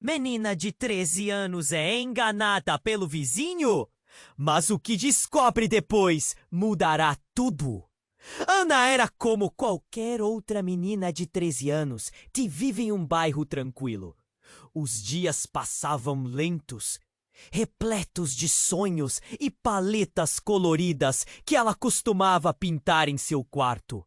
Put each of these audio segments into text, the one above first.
Menina de 13 anos é enganada pelo vizinho? Mas o que descobre depois mudará tudo. Ana era como qualquer outra menina de 13 anos que vive em um bairro tranquilo. Os dias passavam lentos, repletos de sonhos e paletas coloridas que ela costumava pintar em seu quarto.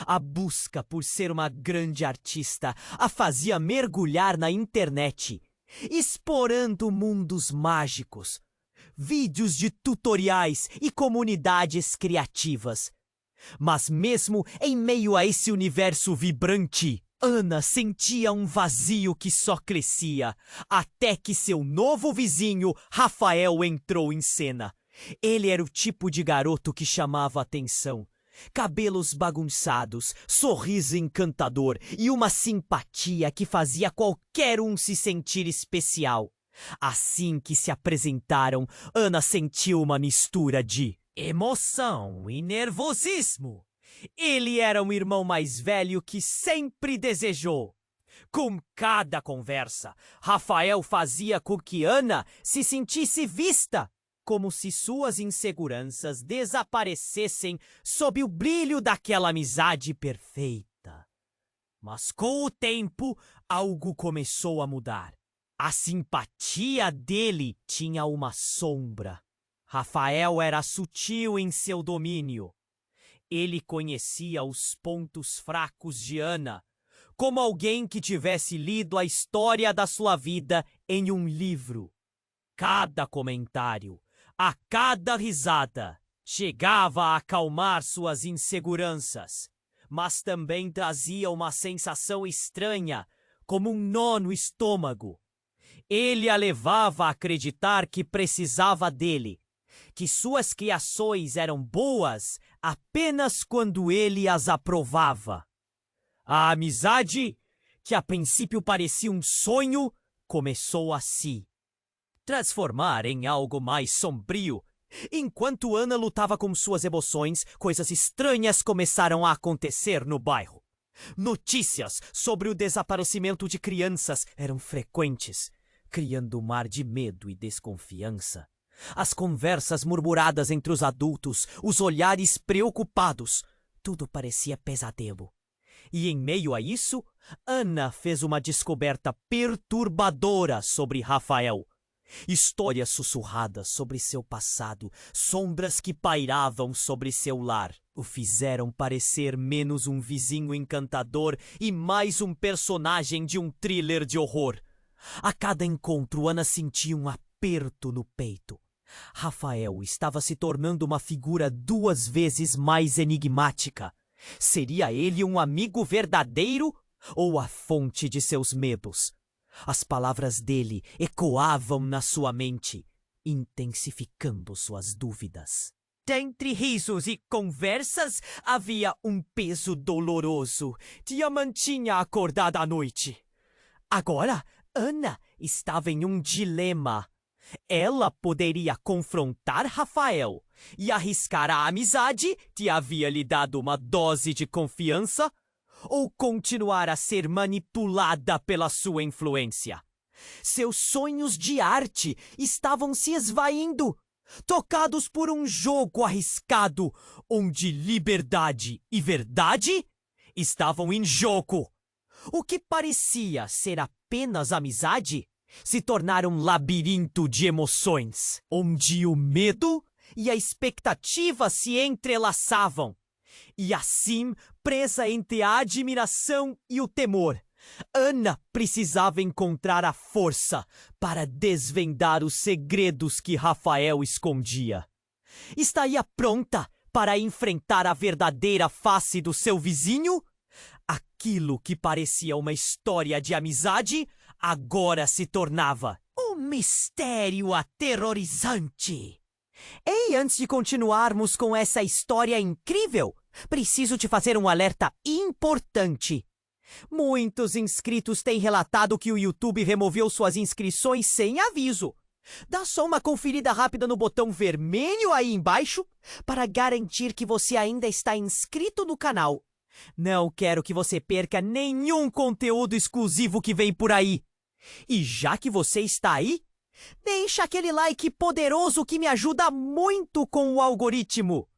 A busca por ser uma grande artista a fazia mergulhar na internet, explorando mundos mágicos, vídeos de tutoriais e comunidades criativas. Mas mesmo em meio a esse universo vibrante, Ana sentia um vazio que só crescia, até que seu novo vizinho, Rafael, entrou em cena. Ele era o tipo de garoto que chamava atenção. Cabelos bagunçados, sorriso encantador e uma simpatia que fazia qualquer um se sentir especial. Assim que se apresentaram, Ana sentiu uma mistura de emoção e nervosismo. Ele era um irmão mais velho que sempre desejou. Com cada conversa, Rafael fazia com que Ana se sentisse vista, como se suas inseguranças desaparecessem sob o brilho daquela amizade perfeita. Mas com o tempo, algo começou a mudar. A simpatia dele tinha uma sombra. Rafael era sutil em seu domínio. Ele conhecia os pontos fracos de Ana, como alguém que tivesse lido a história da sua vida em um livro. Cada comentário, a cada risada, chegava a acalmar suas inseguranças, mas também trazia uma sensação estranha, como um nó no estômago. Ele a levava a acreditar que precisava dele, que suas criações eram boas apenas quando ele as aprovava. A amizade, que a princípio parecia um sonho, começou a se transformar em algo mais sombrio. Enquanto Ana lutava com suas emoções, coisas estranhas começaram a acontecer no bairro. Notícias sobre o desaparecimento de crianças eram frequentes, criando um mar de medo e desconfiança. As conversas murmuradas entre os adultos, os olhares preocupados, tudo parecia pesadelo. E em meio a isso, Ana fez uma descoberta perturbadora sobre Rafael. Histórias sussurradas sobre seu passado, sombras que pairavam sobre seu lar, o fizeram parecer menos um vizinho encantador e mais um personagem de um thriller de horror. A cada encontro, Ana sentia um aperto no peito. Rafael estava se tornando uma figura 2 vezes mais enigmática. Seria ele um amigo verdadeiro ou a fonte de seus medos? As palavras dele ecoavam na sua mente, intensificando suas dúvidas. Dentre risos e conversas, havia um peso doloroso que a mantinha acordada à noite. Agora, Ana estava em um dilema. Ela poderia confrontar Rafael e arriscar a amizade que havia lhe dado uma dose de confiança, ou continuar a ser manipulada pela sua influência. Seus sonhos de arte estavam se esvaindo, tocados por um jogo arriscado, onde liberdade e verdade estavam em jogo. O que parecia ser apenas amizade se tornara um labirinto de emoções, onde o medo e a expectativa se entrelaçavam. E assim, presa entre a admiração e o temor, Ana precisava encontrar a força para desvendar os segredos que Rafael escondia. Estaria pronta para enfrentar a verdadeira face do seu vizinho? Aquilo que parecia uma história de amizade, agora se tornava um mistério aterrorizante. Ei, antes de continuarmos com essa história incrível, preciso te fazer um alerta importante. Muitos inscritos têm relatado que o YouTube removeu suas inscrições sem aviso. Dá só uma conferida rápida no botão vermelho aí embaixo para garantir que você ainda está inscrito no canal. Não quero que você perca nenhum conteúdo exclusivo que vem por aí. E já que você está aí, deixa aquele like poderoso que me ajuda muito com o algoritmo.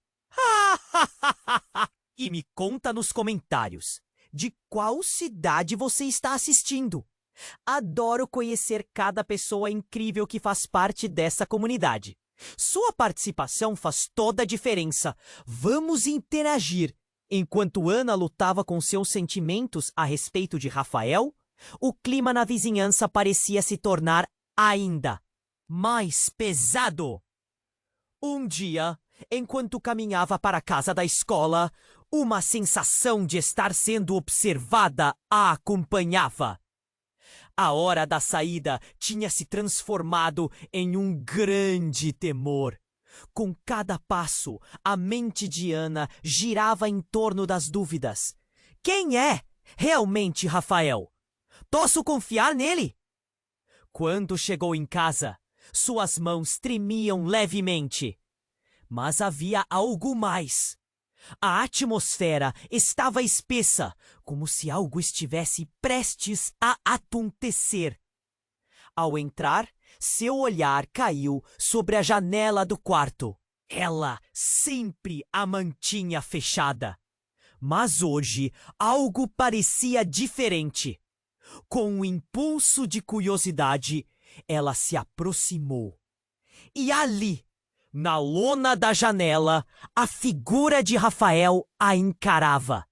E me conta nos comentários de qual cidade você está assistindo. Adoro conhecer cada pessoa incrível que faz parte dessa comunidade. Sua participação faz toda a diferença. Vamos interagir. Enquanto Ana lutava com seus sentimentos a respeito de Rafael, o clima na vizinhança parecia se tornar ainda mais pesado. Um dia, enquanto caminhava para a casa da escola, uma sensação de estar sendo observada a acompanhava. A hora da saída tinha se transformado em um grande temor. Com cada passo, a mente de Ana girava em torno das dúvidas. Quem é realmente Rafael? Posso confiar nele? Quando chegou em casa, suas mãos tremiam levemente. Mas havia algo mais. A atmosfera estava espessa, como se algo estivesse prestes a acontecer. Ao entrar, seu olhar caiu sobre a janela do quarto. Ela sempre a mantinha fechada. Mas hoje, algo parecia diferente. Com um impulso de curiosidade, ela se aproximou. E ali, na lona da janela, a figura de Rafael a encarava.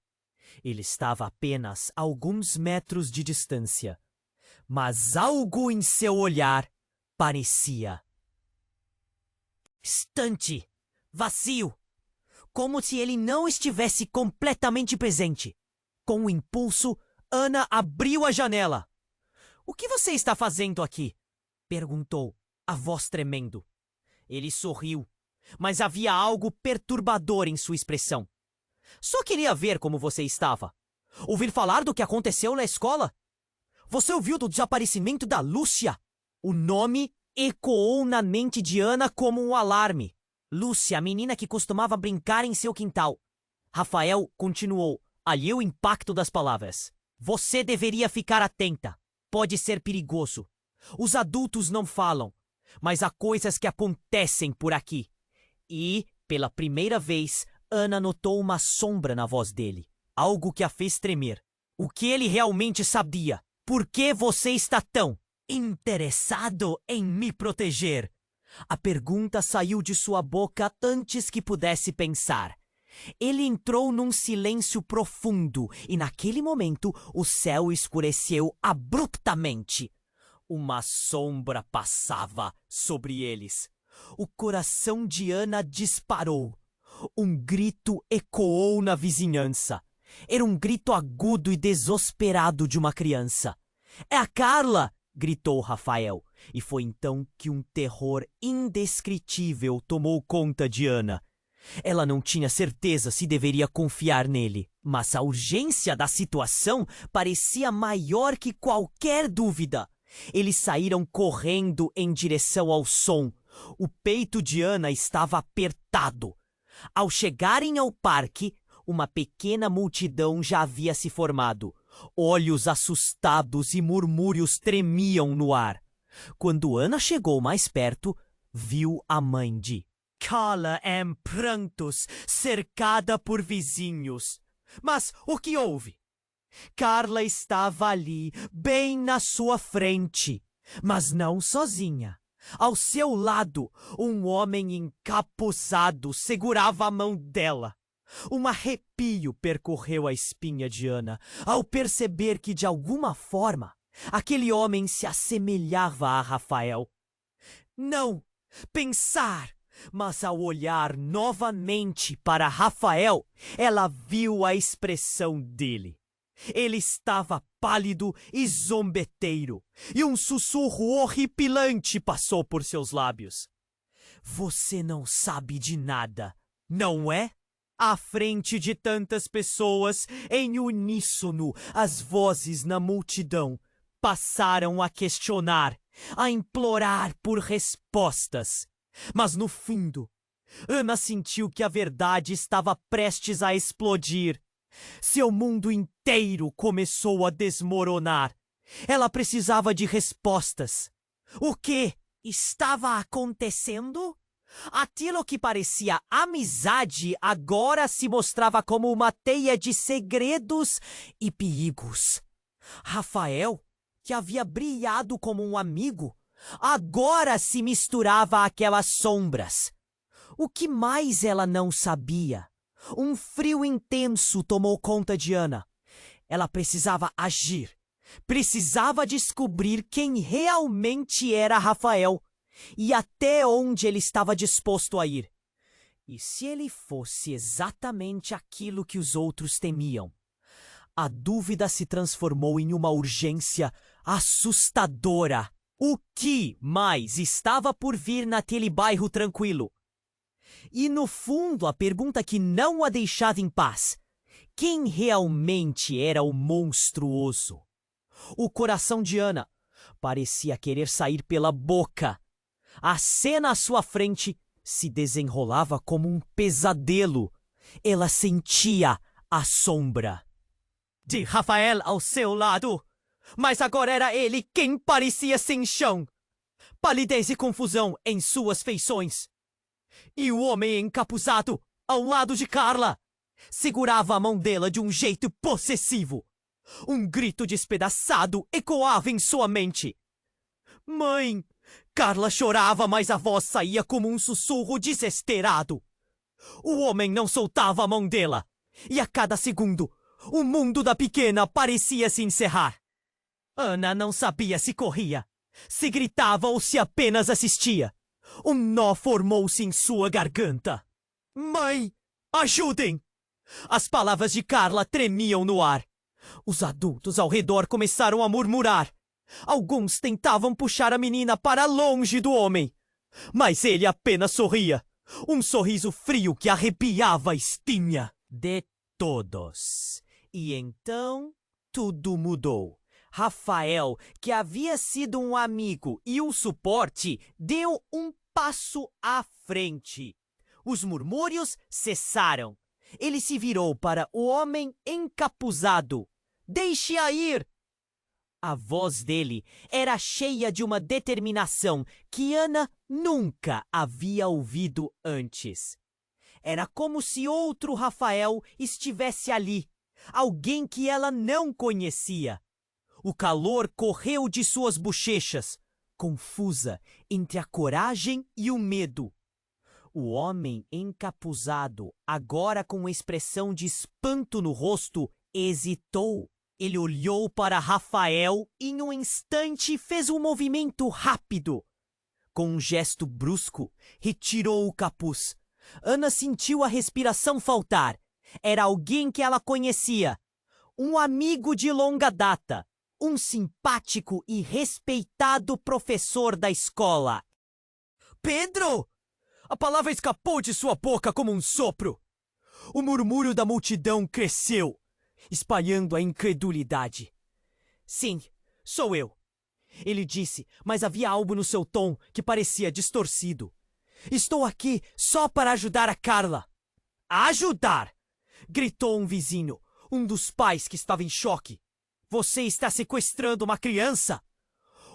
Ele estava apenas a alguns metros de distância, mas algo em seu olhar parecia distante, vazio, como se ele não estivesse completamente presente. Com um impulso, Ana abriu a janela. "O que você está fazendo aqui?" perguntou, a voz tremendo. Ele sorriu, mas havia algo perturbador em sua expressão. "Só queria ver como você estava. Ouvir falar do que aconteceu na escola? Você ouviu do desaparecimento da Lúcia?" O nome ecoou na mente de Ana como um alarme. Lúcia, a menina que costumava brincar em seu quintal. Rafael continuou, alheio ao impacto das palavras. "Você deveria ficar atenta. Pode ser perigoso. Os adultos não falam, mas há coisas que acontecem por aqui." E, pela primeira vez, Ana notou uma sombra na voz dele. Algo que a fez tremer. O que ele realmente sabia? Por que você está tão interessado em me proteger? A pergunta saiu de sua boca antes que pudesse pensar. Ele entrou num silêncio profundo e, naquele momento, o céu escureceu abruptamente. Uma sombra passava sobre eles. O coração de Ana disparou. Um grito ecoou na vizinhança. Era um grito agudo e desesperado de uma criança. "É a Carla!" gritou Rafael. E foi então que um terror indescritível tomou conta de Ana. Ela não tinha certeza se deveria confiar nele, mas a urgência da situação parecia maior que qualquer dúvida. Eles saíram correndo em direção ao som. O peito de Ana estava apertado. Ao chegarem ao parque, uma pequena multidão já havia se formado. Olhos assustados e murmúrios tremiam no ar. Quando Ana chegou mais perto, viu a mãe de Carla em prantos, cercada por vizinhos. Mas o que houve? Carla estava ali, bem na sua frente, mas não sozinha. Ao seu lado, um homem encapuçado segurava a mão dela. Um arrepio percorreu a espinha de Ana ao perceber que, de alguma forma, aquele homem se assemelhava a Rafael. Não pensar! Mas ao olhar novamente para Rafael, ela viu a expressão dele. Ele estava pálido e zombeteiro, e um sussurro horripilante passou por seus lábios. "Você não sabe de nada, não é?" À frente de tantas pessoas, em uníssono, as vozes na multidão passaram a questionar, a implorar por respostas. Mas no fundo, Ana sentiu que a verdade estava prestes a explodir. Seu mundo inteiro começou a desmoronar. Ela precisava de respostas. O que estava acontecendo? Aquilo que parecia amizade agora se mostrava como uma teia de segredos e perigos. Rafael, que havia brilhado como um amigo, agora se misturava àquelas sombras. O que mais ela não sabia? Um frio intenso tomou conta de Ana. Ela precisava agir. Precisava descobrir quem realmente era Rafael e até onde ele estava disposto a ir. E se ele fosse exatamente aquilo que os outros temiam? A dúvida se transformou em uma urgência assustadora. O que mais estava por vir naquele bairro tranquilo? E no fundo, a pergunta que não a deixava em paz: quem realmente era o monstruoso? O coração de Ana parecia querer sair pela boca. A cena à sua frente se desenrolava como um pesadelo. Ela sentia a sombra de Rafael ao seu lado, mas agora era ele quem parecia sem chão. Palidez e confusão em suas feições. E o homem encapuzado ao lado de Carla segurava a mão dela de um jeito possessivo. Um grito despedaçado ecoava em sua mente. Mãe! Carla chorava, mas a voz saía como um sussurro desesperado. O homem não soltava a mão dela, e a cada segundo, o mundo da pequena parecia se encerrar. Ana não sabia se corria, se gritava ou se apenas assistia. Um nó formou-se em sua garganta. Mãe, ajudem! As palavras de Carla tremiam no ar. Os adultos ao redor começaram a murmurar. Alguns tentavam puxar a menina para longe do homem, mas ele apenas sorria. Um sorriso frio que arrepiava a espinha de todos. E então tudo mudou. Rafael, que havia sido um amigo e um suporte, deu um passo à frente. Os murmúrios cessaram. Ele se virou para o homem encapuzado. Deixe-a ir! A voz dele era cheia de uma determinação que Ana nunca havia ouvido antes. Era como se outro Rafael estivesse ali, alguém que ela não conhecia. O calor correu de suas bochechas, confusa entre a coragem e o medo. O homem encapuzado, agora com expressão de espanto no rosto, hesitou. Ele olhou para Rafael e em um instante fez um movimento rápido. Com um gesto brusco, retirou o capuz. Ana sentiu a respiração faltar. Era alguém que ela conhecia. Um amigo de longa data. Um simpático e respeitado professor da escola. Pedro! A palavra escapou de sua boca como um sopro. O murmúrio da multidão cresceu, espalhando a incredulidade. Sim, sou eu. Ele disse, mas havia algo no seu tom que parecia distorcido. Estou aqui só para ajudar a Carla. Ajudar! Gritou um vizinho, um dos pais que estava em choque. Você está sequestrando uma criança?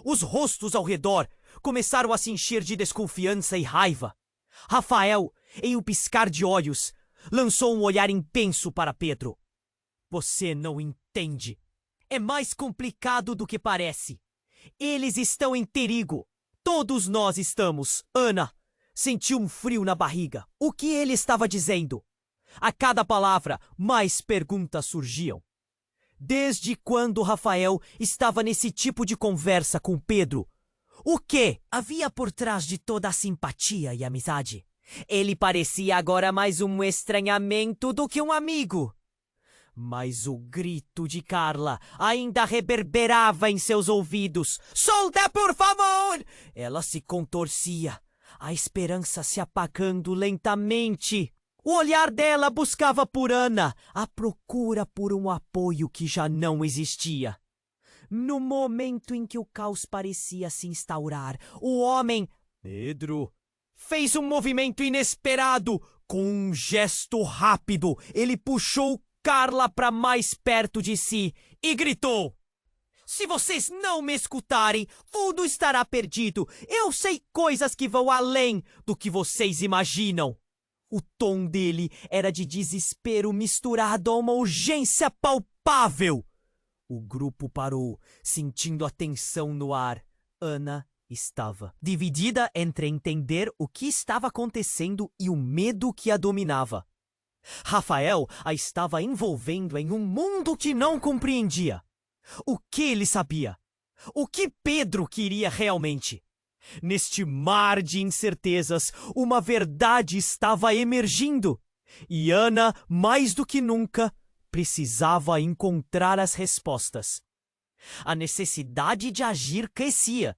Os rostos ao redor começaram a se encher de desconfiança e raiva. Rafael, em um piscar de olhos, lançou um olhar intenso para Pedro. Você não entende. É mais complicado do que parece. Eles estão em perigo. Todos nós estamos. Ana sentiu um frio na barriga. O que ele estava dizendo? A cada palavra, mais perguntas surgiam. Desde quando Rafael estava nesse tipo de conversa com Pedro? O que havia por trás de toda a simpatia e amizade? Ele parecia agora mais um estranhamento do que um amigo. Mas o grito de Carla ainda reverberava em seus ouvidos. Solta, por favor! Ela se contorcia, a esperança se apagando lentamente. O olhar dela buscava por Ana, à procura por um apoio que já não existia. No momento em que o caos parecia se instaurar, o homem, Pedro, fez um movimento inesperado. Com um gesto rápido, ele puxou Carla para mais perto de si e gritou: Se vocês não me escutarem, tudo estará perdido. Eu sei coisas que vão além do que vocês imaginam. O tom dele era de desespero misturado a uma urgência palpável. O grupo parou, sentindo a tensão no ar. Ana estava dividida entre entender o que estava acontecendo e o medo que a dominava. Rafael a estava envolvendo em um mundo que não compreendia. O que ele sabia? O que Pedro queria realmente? Neste mar de incertezas, uma verdade estava emergindo. E Ana, mais do que nunca, precisava encontrar as respostas. A necessidade de agir crescia,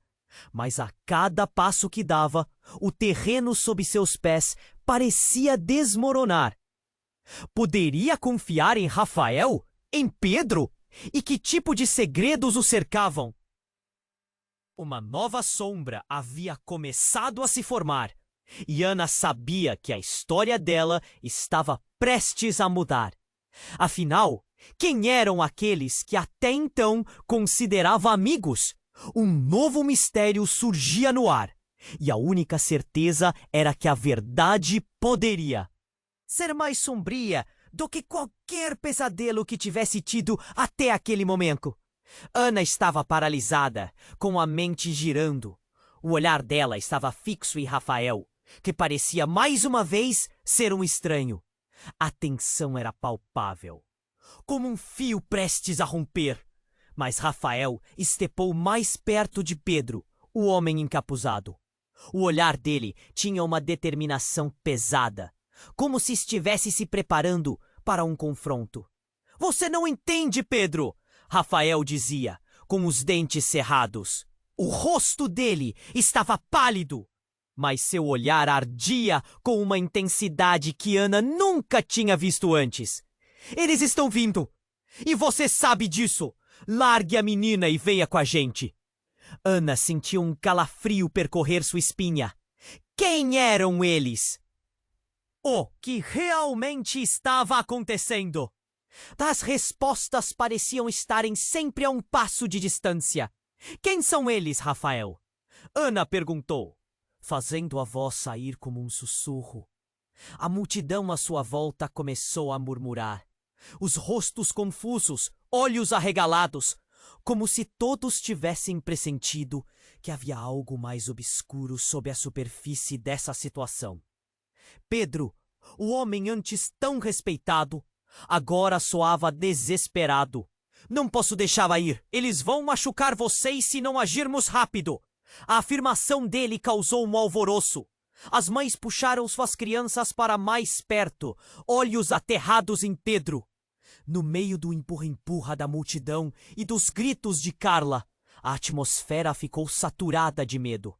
mas a cada passo que dava, o terreno sob seus pés parecia desmoronar. Poderia confiar em Rafael? Em Pedro? E que tipo de segredos o cercavam? Uma nova sombra havia começado a se formar, e Ana sabia que a história dela estava prestes a mudar. Afinal, quem eram aqueles que até então considerava amigos? Um novo mistério surgia no ar, e a única certeza era que a verdade poderia ser mais sombria do que qualquer pesadelo que tivesse tido até aquele momento. Ana estava paralisada, com a mente girando. O olhar dela estava fixo em Rafael, que parecia mais uma vez ser um estranho. A tensão era palpável, como um fio prestes a romper. Mas Rafael estepou mais perto de Pedro, o homem encapuzado. O olhar dele tinha uma determinação pesada, como se estivesse se preparando para um confronto. "Você não entende, Pedro!" Rafael dizia, com os dentes cerrados. O rosto dele estava pálido, mas seu olhar ardia com uma intensidade que Ana nunca tinha visto antes. "Eles estão vindo! E você sabe disso! Largue a menina e venha com a gente!" Ana sentiu um calafrio percorrer sua espinha. Quem eram eles? O que realmente estava acontecendo? As respostas pareciam estarem sempre a um passo de distância. "Quem são eles, Rafael?" Ana perguntou, fazendo a voz sair como um sussurro. A multidão à sua volta começou a murmurar. Os rostos confusos, olhos arregalados, como se todos tivessem pressentido que havia algo mais obscuro sob a superfície dessa situação. Pedro, o homem antes tão respeitado, agora soava desesperado. "Não posso deixá-la ir. Eles vão machucar vocês se não agirmos rápido." A afirmação dele causou um alvoroço. As mães puxaram suas crianças para mais perto, olhos aterrados em Pedro. No meio do empurra-empurra da multidão e dos gritos de Carla, a atmosfera ficou saturada de medo.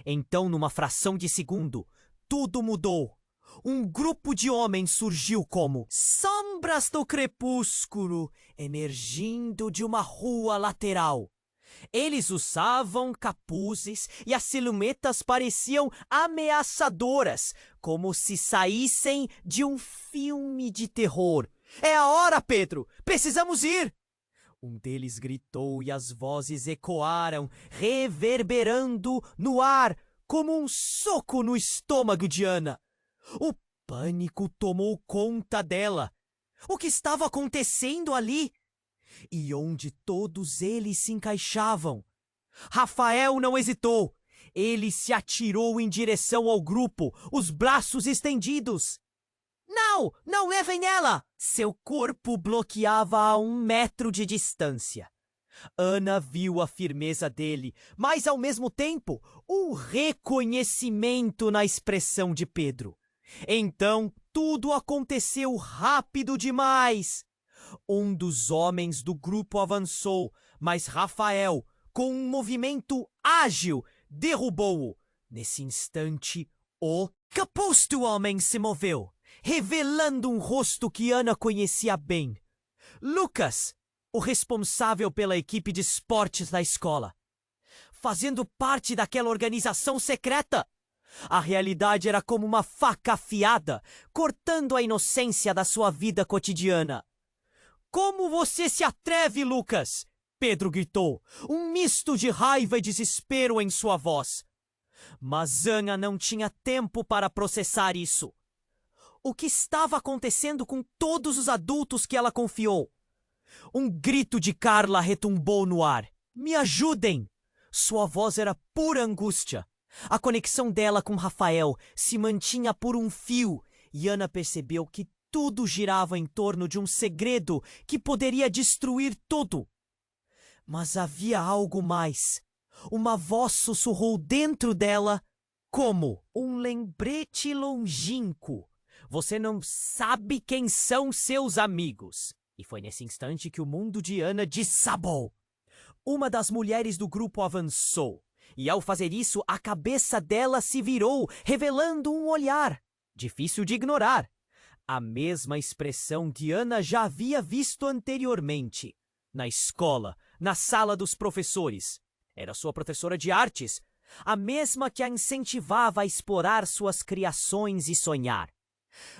Então, numa fração de segundo, tudo mudou. Um grupo de homens surgiu como sombras do crepúsculo, emergindo de uma rua lateral. Eles usavam capuzes e as silhuetas pareciam ameaçadoras, como se saíssem de um filme de terror. "É a hora, Pedro! Precisamos ir!" Um deles gritou e as vozes ecoaram, reverberando no ar como um soco no estômago de Ana. O pânico tomou conta dela. O que estava acontecendo ali? E onde todos eles se encaixavam? Rafael não hesitou. Ele se atirou em direção ao grupo, os braços estendidos. "Não! Não levem nela!" Seu corpo bloqueava a 1 metro de distância. Ana viu a firmeza dele, mas ao mesmo tempo o reconhecimento na expressão de Pedro. Então tudo aconteceu rápido demais. Um dos homens do grupo avançou, mas Rafael, com um movimento ágil, derrubou-o. Nesse instante, o capuz do homem se moveu, revelando um rosto que Ana conhecia bem. Lucas, o responsável pela equipe de esportes da escola. Fazendo parte daquela organização secreta. A realidade era como uma faca afiada, cortando a inocência da sua vida cotidiana. "Como você se atreve, Lucas?" Pedro gritou, um misto de raiva e desespero em sua voz. Mas Ana não tinha tempo para processar isso. O que estava acontecendo com todos os adultos que ela confiou? Um grito de Carla retumbou no ar. Me ajudem! Sua voz era pura angústia. A conexão dela com Rafael se mantinha por um fio e Ana percebeu que tudo girava em torno de um segredo que poderia destruir tudo. Mas havia algo mais. Uma voz sussurrou dentro dela como um lembrete longínquo. Você não sabe quem são seus amigos. E foi nesse instante que o mundo de Ana desabou. Uma das mulheres do grupo avançou. E ao fazer isso, a cabeça dela se virou, revelando um olhar. Difícil de ignorar. A mesma expressão que Ana já havia visto anteriormente. Na escola, na sala dos professores. Era sua professora de artes. A mesma que a incentivava a explorar suas criações e sonhar.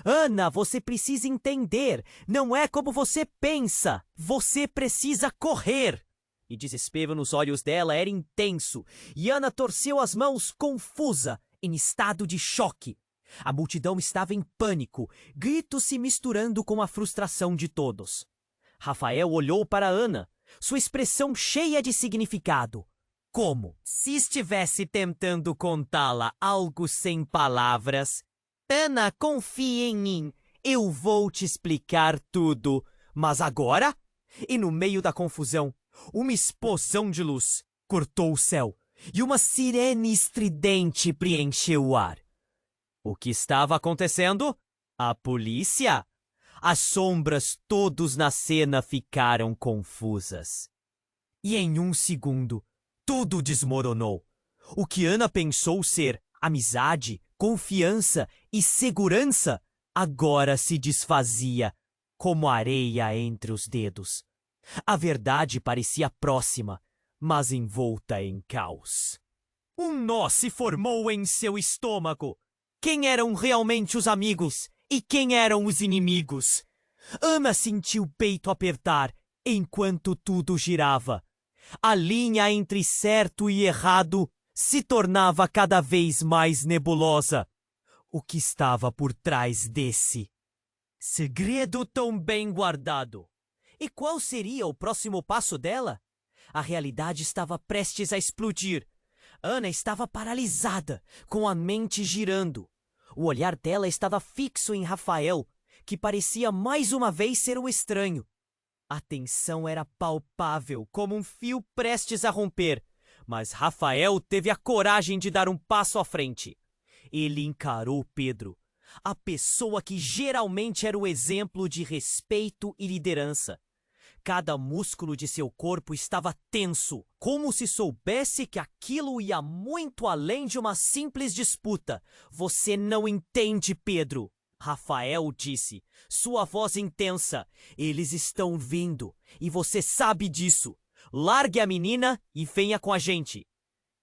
Ana, você precisa entender. Não é como você pensa. Você precisa correr. E desespero nos olhos dela era intenso. E Ana torceu as mãos confusa, em estado de choque. A multidão estava em pânico, gritos se misturando com a frustração de todos. Rafael olhou para Ana, sua expressão cheia de significado. Como se estivesse tentando contá-la algo sem palavras. Ana, confie em mim. Eu vou te explicar tudo. Mas agora? E no meio da confusão, uma explosão de luz cortou o céu e uma sirene estridente preencheu o ar. O que estava acontecendo? A polícia? As sombras todos na cena ficaram confusas. E em um segundo, tudo desmoronou. O que Ana pensou ser amizade, confiança e segurança agora se desfazia como areia entre os dedos. A verdade parecia próxima, mas envolta em caos. Um nó se formou em seu estômago. Quem eram realmente os amigos e quem eram os inimigos? Ana sentiu o peito apertar enquanto tudo girava. A linha entre certo e errado se tornava cada vez mais nebulosa. O que estava por trás desse segredo tão bem guardado? E qual seria o próximo passo dela? A realidade estava prestes a explodir. Ana estava paralisada, com a mente girando. O olhar dela estava fixo em Rafael, que parecia mais uma vez ser o estranho. A tensão era palpável, como um fio prestes a romper, mas Rafael teve a coragem de dar um passo à frente. Ele encarou Pedro, a pessoa que geralmente era o exemplo de respeito e liderança. Cada músculo de seu corpo estava tenso, como se soubesse que aquilo ia muito além de uma simples disputa. Você não entende, Pedro, Rafael disse, sua voz intensa. Eles estão vindo, e você sabe disso. Largue a menina e venha com a gente.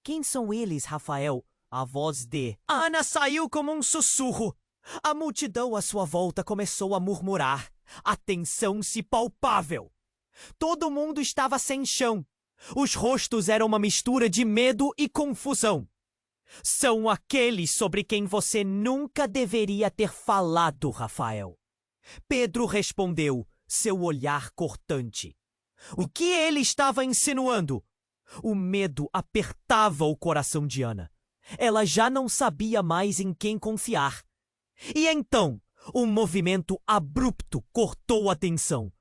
Quem são eles, Rafael? A voz de Ana saiu como um sussurro. A multidão à sua volta começou a murmurar. A tensão se palpável. Todo mundo estava sem chão. Os rostos eram uma mistura de medo e confusão. São aqueles sobre quem você nunca deveria ter falado, Rafael. Pedro respondeu, seu olhar cortante. O que ele estava insinuando? O medo apertava o coração de Ana. Ela já não sabia mais em quem confiar. E então, um movimento abrupto cortou a tensão.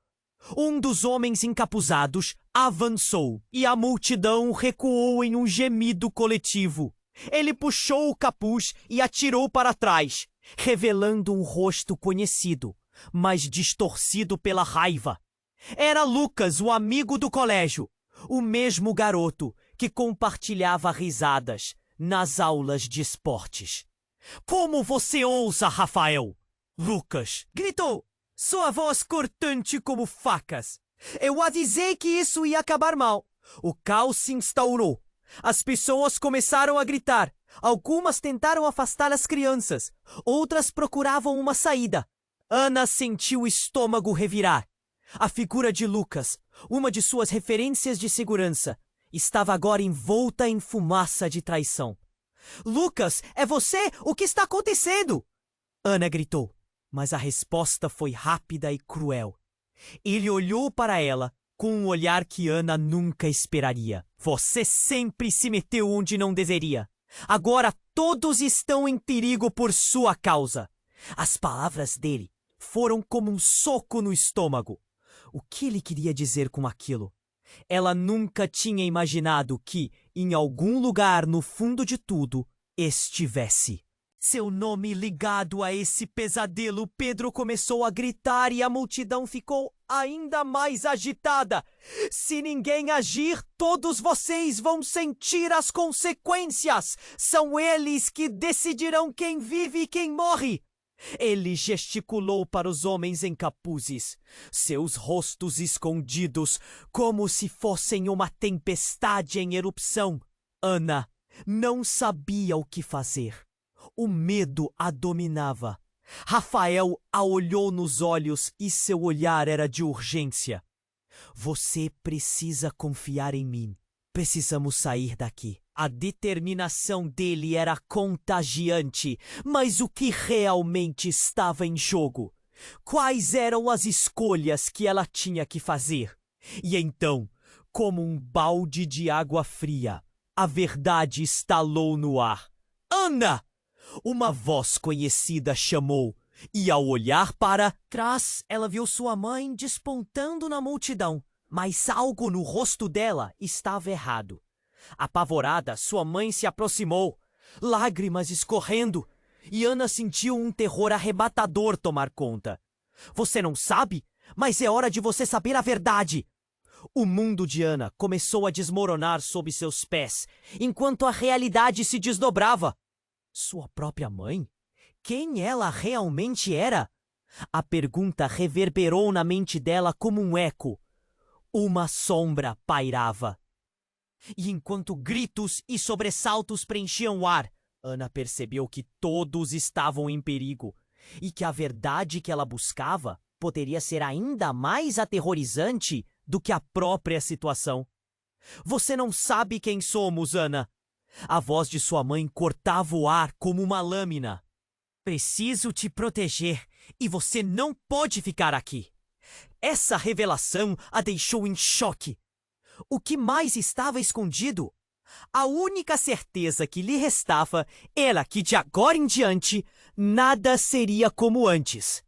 Um dos homens encapuzados avançou e a multidão recuou em um gemido coletivo. Ele puxou o capuz e atirou para trás, revelando um rosto conhecido, mas distorcido pela raiva. Era Lucas, o amigo do colégio, o mesmo garoto que compartilhava risadas nas aulas de esportes. Como você ousa, Rafael? Lucas gritou, sua voz cortante como facas. Eu avisei que isso ia acabar mal. O caos se instaurou. As pessoas começaram a gritar. Algumas tentaram afastar as crianças. Outras procuravam uma saída. Ana sentiu o estômago revirar. A figura de Lucas, uma de suas referências de segurança, estava agora envolta em fumaça de traição. Lucas, é você? O que está acontecendo? Ana gritou, mas a resposta foi rápida e cruel. Ele olhou para ela com um olhar que Ana nunca esperaria. Você sempre se meteu onde não deveria. Agora todos estão em perigo por sua causa. As palavras dele foram como um soco no estômago. O que ele queria dizer com aquilo? Ela nunca tinha imaginado que, em algum lugar no fundo de tudo, estivesse seu nome ligado a esse pesadelo. Pedro começou a gritar e a multidão ficou ainda mais agitada. Se ninguém agir, todos vocês vão sentir as consequências. São eles que decidirão quem vive e quem morre. Ele gesticulou para os homens em capuzes, seus rostos escondidos, como se fossem uma tempestade em erupção. Ana não sabia o que fazer. O medo a dominava. Rafael a olhou nos olhos e seu olhar era de urgência. Você precisa confiar em mim. Precisamos sair daqui. A determinação dele era contagiante, mas o que realmente estava em jogo? Quais eram as escolhas que ela tinha que fazer? E então, como um balde de água fria, a verdade estalou no ar. Ana! Uma voz conhecida chamou, e ao olhar para trás, ela viu sua mãe despontando na multidão, mas algo no rosto dela estava errado. Apavorada, sua mãe se aproximou, lágrimas escorrendo, e Ana sentiu um terror arrebatador tomar conta. Você não sabe? Mas é hora de você saber a verdade! O mundo de Ana começou a desmoronar sob seus pés, enquanto a realidade se desdobrava. Sua própria mãe? Quem ela realmente era? A pergunta reverberou na mente dela como um eco. Uma sombra pairava. E enquanto gritos e sobressaltos preenchiam o ar, Ana percebeu que todos estavam em perigo e que a verdade que ela buscava poderia ser ainda mais aterrorizante do que a própria situação. Você não sabe quem somos, Ana. A voz de sua mãe cortava o ar como uma lâmina. Preciso te proteger e você não pode ficar aqui. Essa revelação a deixou em choque. O que mais estava escondido? A única certeza que lhe restava era que de agora em diante nada seria como antes.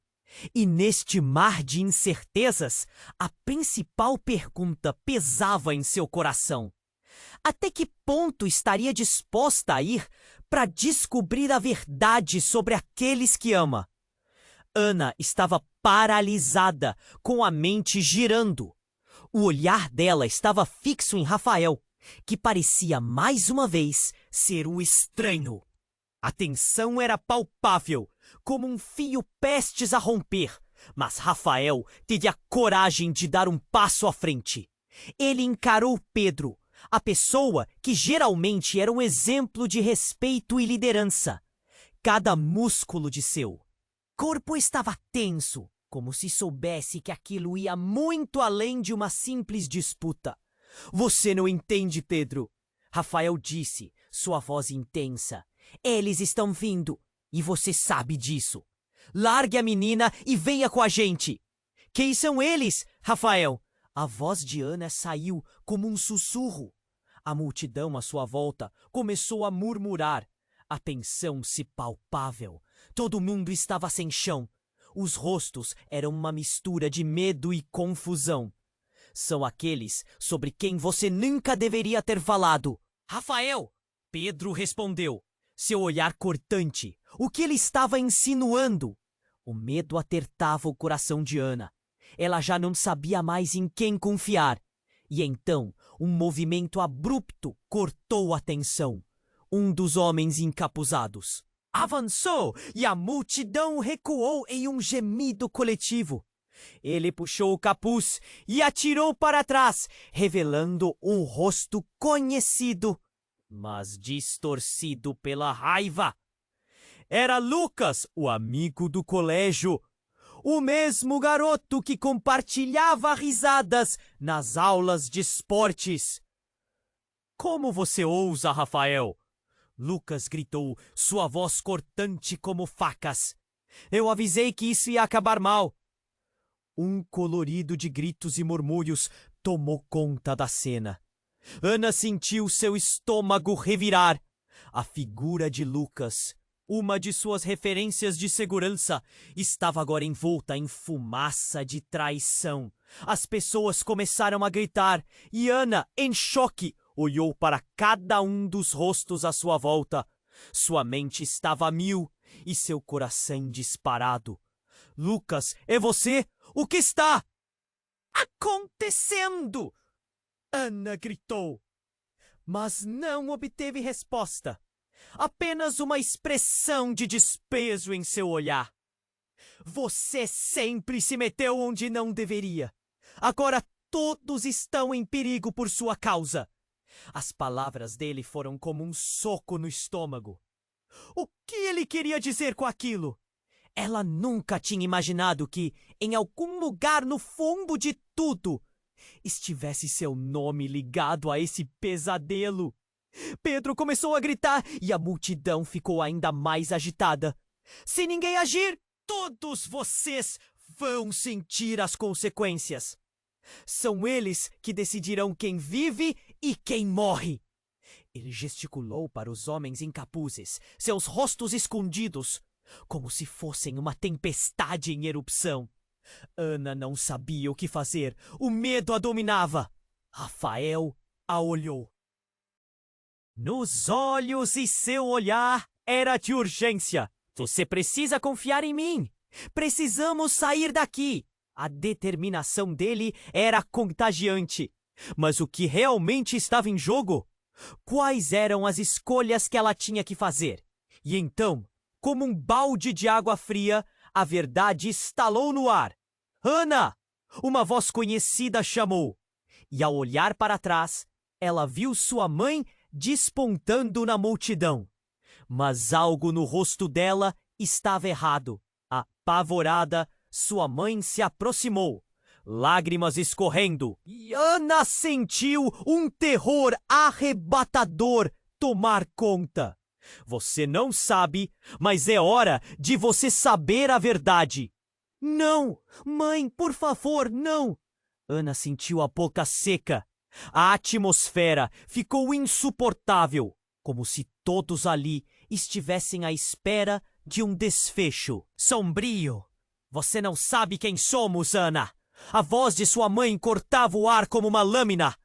E neste mar de incertezas, a principal pergunta pesava em seu coração. Até que ponto estaria disposta a ir para descobrir a verdade sobre aqueles que ama? Ana estava paralisada, com a mente girando. O olhar dela estava fixo em Rafael, que parecia mais uma vez ser o estranho. A tensão era palpável, como um fio prestes a romper, mas Rafael teve a coragem de dar um passo à frente. Ele encarou Pedro, a pessoa que geralmente era um exemplo de respeito e liderança. Cada músculo de seu corpo estava tenso, como se soubesse que aquilo ia muito além de uma simples disputa. Você não entende, Pedro, Rafael disse, sua voz intensa. Eles estão vindo, e você sabe disso. Largue a menina e venha com a gente. Quem são eles, Rafael? A voz de Ana saiu como um sussurro. A multidão à sua volta começou a murmurar. A tensão se palpável. Todo mundo estava sem chão. Os rostos eram uma mistura de medo e confusão. São aqueles sobre quem você nunca deveria ter falado. Rafael! Pedro respondeu, seu olhar cortante. O que ele estava insinuando? O medo apertava o coração de Ana. Ela já não sabia mais em quem confiar. E então, um movimento abrupto cortou a tensão. Um dos homens encapuzados avançou e a multidão recuou em um gemido coletivo. Ele puxou o capuz e atirou para trás, revelando um rosto conhecido, mas distorcido pela raiva. Era Lucas, o amigo do colégio. O mesmo garoto que compartilhava risadas nas aulas de esportes. Como você ousa, Rafael? Lucas gritou, sua voz cortante como facas. Eu avisei que isso ia acabar mal. Um colorido de gritos e murmúrios tomou conta da cena. Ana sentiu seu estômago revirar. A figura de Lucas, uma de suas referências de segurança, estava agora envolta em fumaça de traição. As pessoas começaram a gritar e Ana, em choque, olhou para cada um dos rostos à sua volta. Sua mente estava a mil e seu coração disparado. Lucas, é você? O que está acontecendo? Ana gritou, mas não obteve resposta. Apenas uma expressão de desprezo em seu olhar. Você sempre se meteu onde não deveria. Agora todos estão em perigo por sua causa. As palavras dele foram como um soco no estômago. O que ele queria dizer com aquilo? Ela nunca tinha imaginado que, em algum lugar no fundo de tudo, estivesse seu nome ligado a esse pesadelo. Pedro começou a gritar e a multidão ficou ainda mais agitada. Se ninguém agir, todos vocês vão sentir as consequências. São eles que decidirão quem vive e quem morre. Ele gesticulou para os homens em capuzes, seus rostos escondidos, como se fossem uma tempestade em erupção. Ana não sabia o que fazer. O medo a dominava. Rafael a olhou. Nos olhos e seu olhar era de urgência. Você precisa confiar em mim. Precisamos sair daqui. A determinação dele era contagiante. Mas o que realmente estava em jogo? Quais eram as escolhas que ela tinha que fazer? E então, como um balde de água fria, a verdade estalou no ar. Ana! Uma voz conhecida chamou. E ao olhar para trás, ela viu sua mãe despontando na multidão. Mas algo no rosto dela estava errado. Apavorada, sua mãe se aproximou, lágrimas escorrendo, e Ana sentiu um terror arrebatador tomar conta. Você não sabe, mas é hora de você saber a verdade. Não, mãe, por favor, não. Ana sentiu a boca seca. A atmosfera ficou insuportável, como se todos ali estivessem à espera de um desfecho sombrio. Você não sabe quem somos, Ana. A voz de sua mãe cortava o ar como uma lâmina.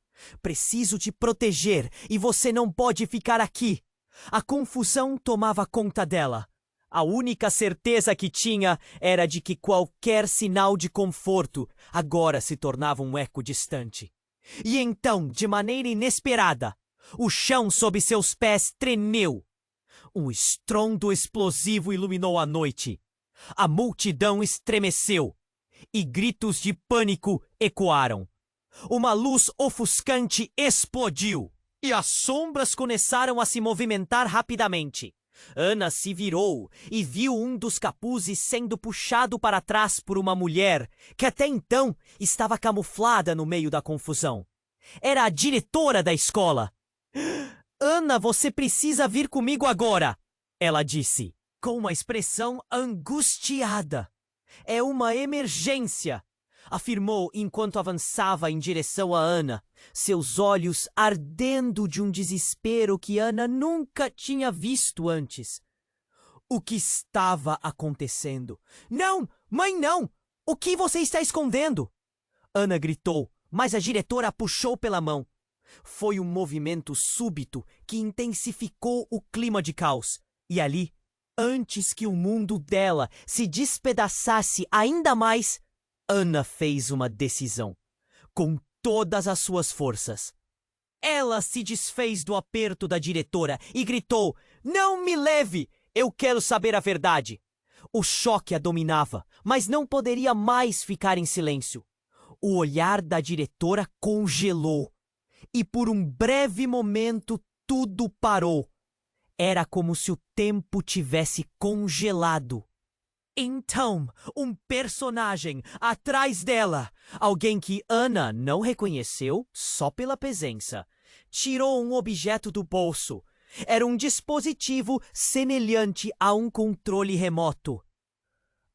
Preciso te proteger e você não pode ficar aqui. A confusão tomava conta dela. A única certeza que tinha era de que qualquer sinal de conforto agora se tornava um eco distante. E então, de maneira inesperada, o chão sob seus pés tremeu. Um estrondo explosivo iluminou a noite. A multidão estremeceu e gritos de pânico ecoaram. Uma luz ofuscante explodiu e as sombras começaram a se movimentar rapidamente. Ana se virou e viu um dos capuzes sendo puxado para trás por uma mulher que até então estava camuflada no meio da confusão. Era a diretora da escola. Ana, você precisa vir comigo agora, ela disse, com uma expressão angustiada. É uma emergência, afirmou enquanto avançava em direção a Ana, seus olhos ardendo de um desespero que Ana nunca tinha visto antes. O que estava acontecendo? Não, mãe, não! O que você está escondendo? Ana gritou, mas a diretora a puxou pela mão. Foi um movimento súbito que intensificou o clima de caos. E ali, antes que o mundo dela se despedaçasse ainda mais, Ana fez uma decisão, com todas as suas forças. Ela se desfez do aperto da diretora e gritou: "Não me leve! Eu quero saber a verdade!" O choque a dominava, mas não poderia mais ficar em silêncio. O olhar da diretora congelou. E por um breve momento tudo parou. Era como se o tempo tivesse congelado. Então, um personagem atrás dela, alguém que Ana não reconheceu só pela presença, tirou um objeto do bolso. Era um dispositivo semelhante a um controle remoto.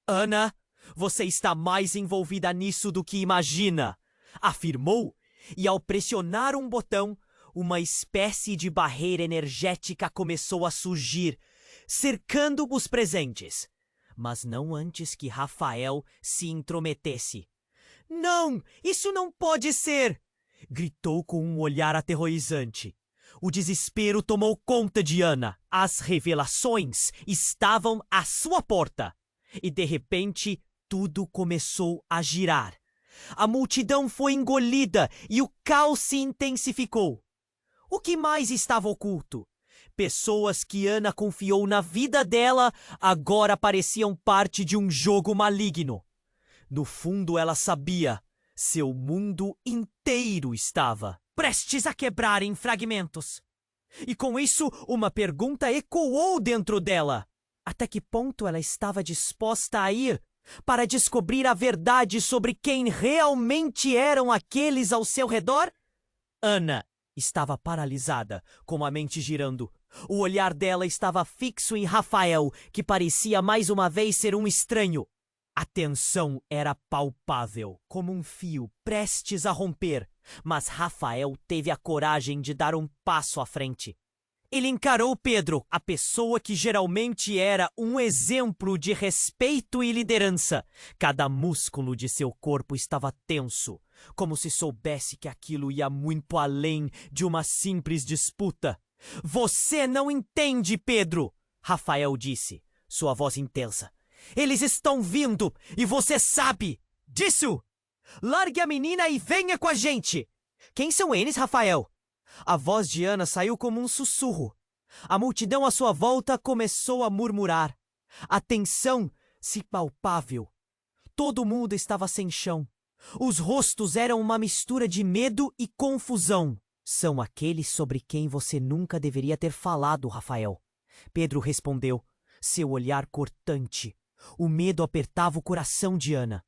Ana, você está mais envolvida nisso do que imagina, afirmou, e ao pressionar um botão, uma espécie de barreira energética começou a surgir, cercando os presentes. Mas não antes que Rafael se intrometesse. Não, isso não pode ser! Gritou com um olhar aterrorizante. O desespero tomou conta de Ana. As revelações estavam à sua porta. E de repente, tudo começou a girar. A multidão foi engolida e o caos se intensificou. O que mais estava oculto? Pessoas que Ana confiou na vida dela agora pareciam parte de um jogo maligno. No fundo, ela sabia. Seu mundo inteiro estava prestes a quebrar em fragmentos. E com isso, uma pergunta ecoou dentro dela. Até que ponto ela estava disposta a ir para descobrir a verdade sobre quem realmente eram aqueles ao seu redor? Ana estava paralisada, com a mente girando. O olhar dela estava fixo em Rafael, que parecia mais uma vez ser um estranho. A tensão era palpável, como um fio prestes a romper, mas Rafael teve a coragem de dar um passo à frente. Ele encarou Pedro, a pessoa que geralmente era um exemplo de respeito e liderança. Cada músculo de seu corpo estava tenso, como se soubesse que aquilo ia muito além de uma simples disputa. Você não entende, Pedro, Rafael disse, sua voz intensa. Eles estão vindo e você sabe disso. Largue a menina e venha com a gente. Quem são eles, Rafael? A voz de Ana saiu como um sussurro. A multidão à sua volta começou a murmurar. A tensão se palpável. Todo mundo estava sem chão. Os rostos eram uma mistura de medo e confusão. São aqueles sobre quem você nunca deveria ter falado, Rafael. Pedro respondeu, seu olhar cortante. O medo apertava o coração de Ana.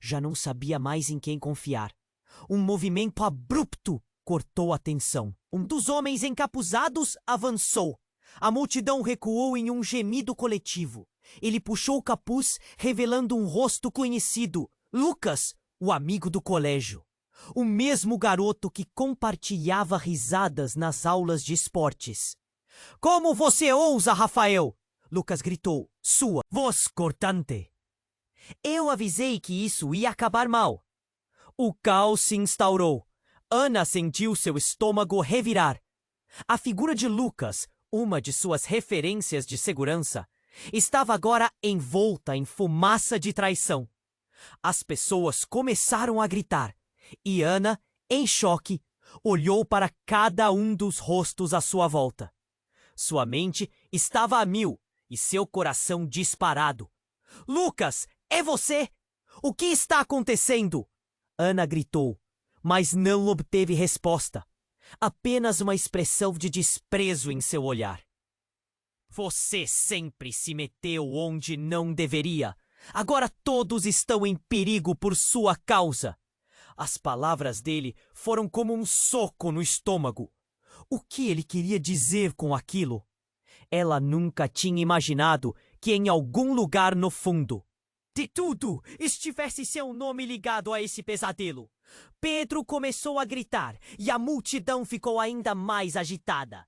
Já não sabia mais em quem confiar. Um movimento abrupto cortou a tensão. Um dos homens encapuzados avançou. A multidão recuou em um gemido coletivo. Ele puxou o capuz, revelando um rosto conhecido. Lucas, o amigo do colégio. O mesmo garoto que compartilhava risadas nas aulas de esportes. Como você ousa, Rafael? Lucas gritou, sua voz cortante. Eu avisei que isso ia acabar mal. O caos se instaurou. Ana sentiu seu estômago revirar. A figura de Lucas, uma de suas referências de segurança, estava agora envolta em fumaça de traição. As pessoas começaram a gritar, e Ana, em choque, olhou para cada um dos rostos à sua volta. Sua mente estava a mil e seu coração disparado. Lucas, é você? O que está acontecendo? Ana gritou, mas não obteve resposta. Apenas uma expressão de desprezo em seu olhar. Você sempre se meteu onde não deveria. Agora todos estão em perigo por sua causa. As palavras dele foram como um soco no estômago. O que ele queria dizer com aquilo? Ela nunca tinha imaginado que em algum lugar no fundo de tudo estivesse seu nome ligado a esse pesadelo. Pedro começou a gritar e a multidão ficou ainda mais agitada.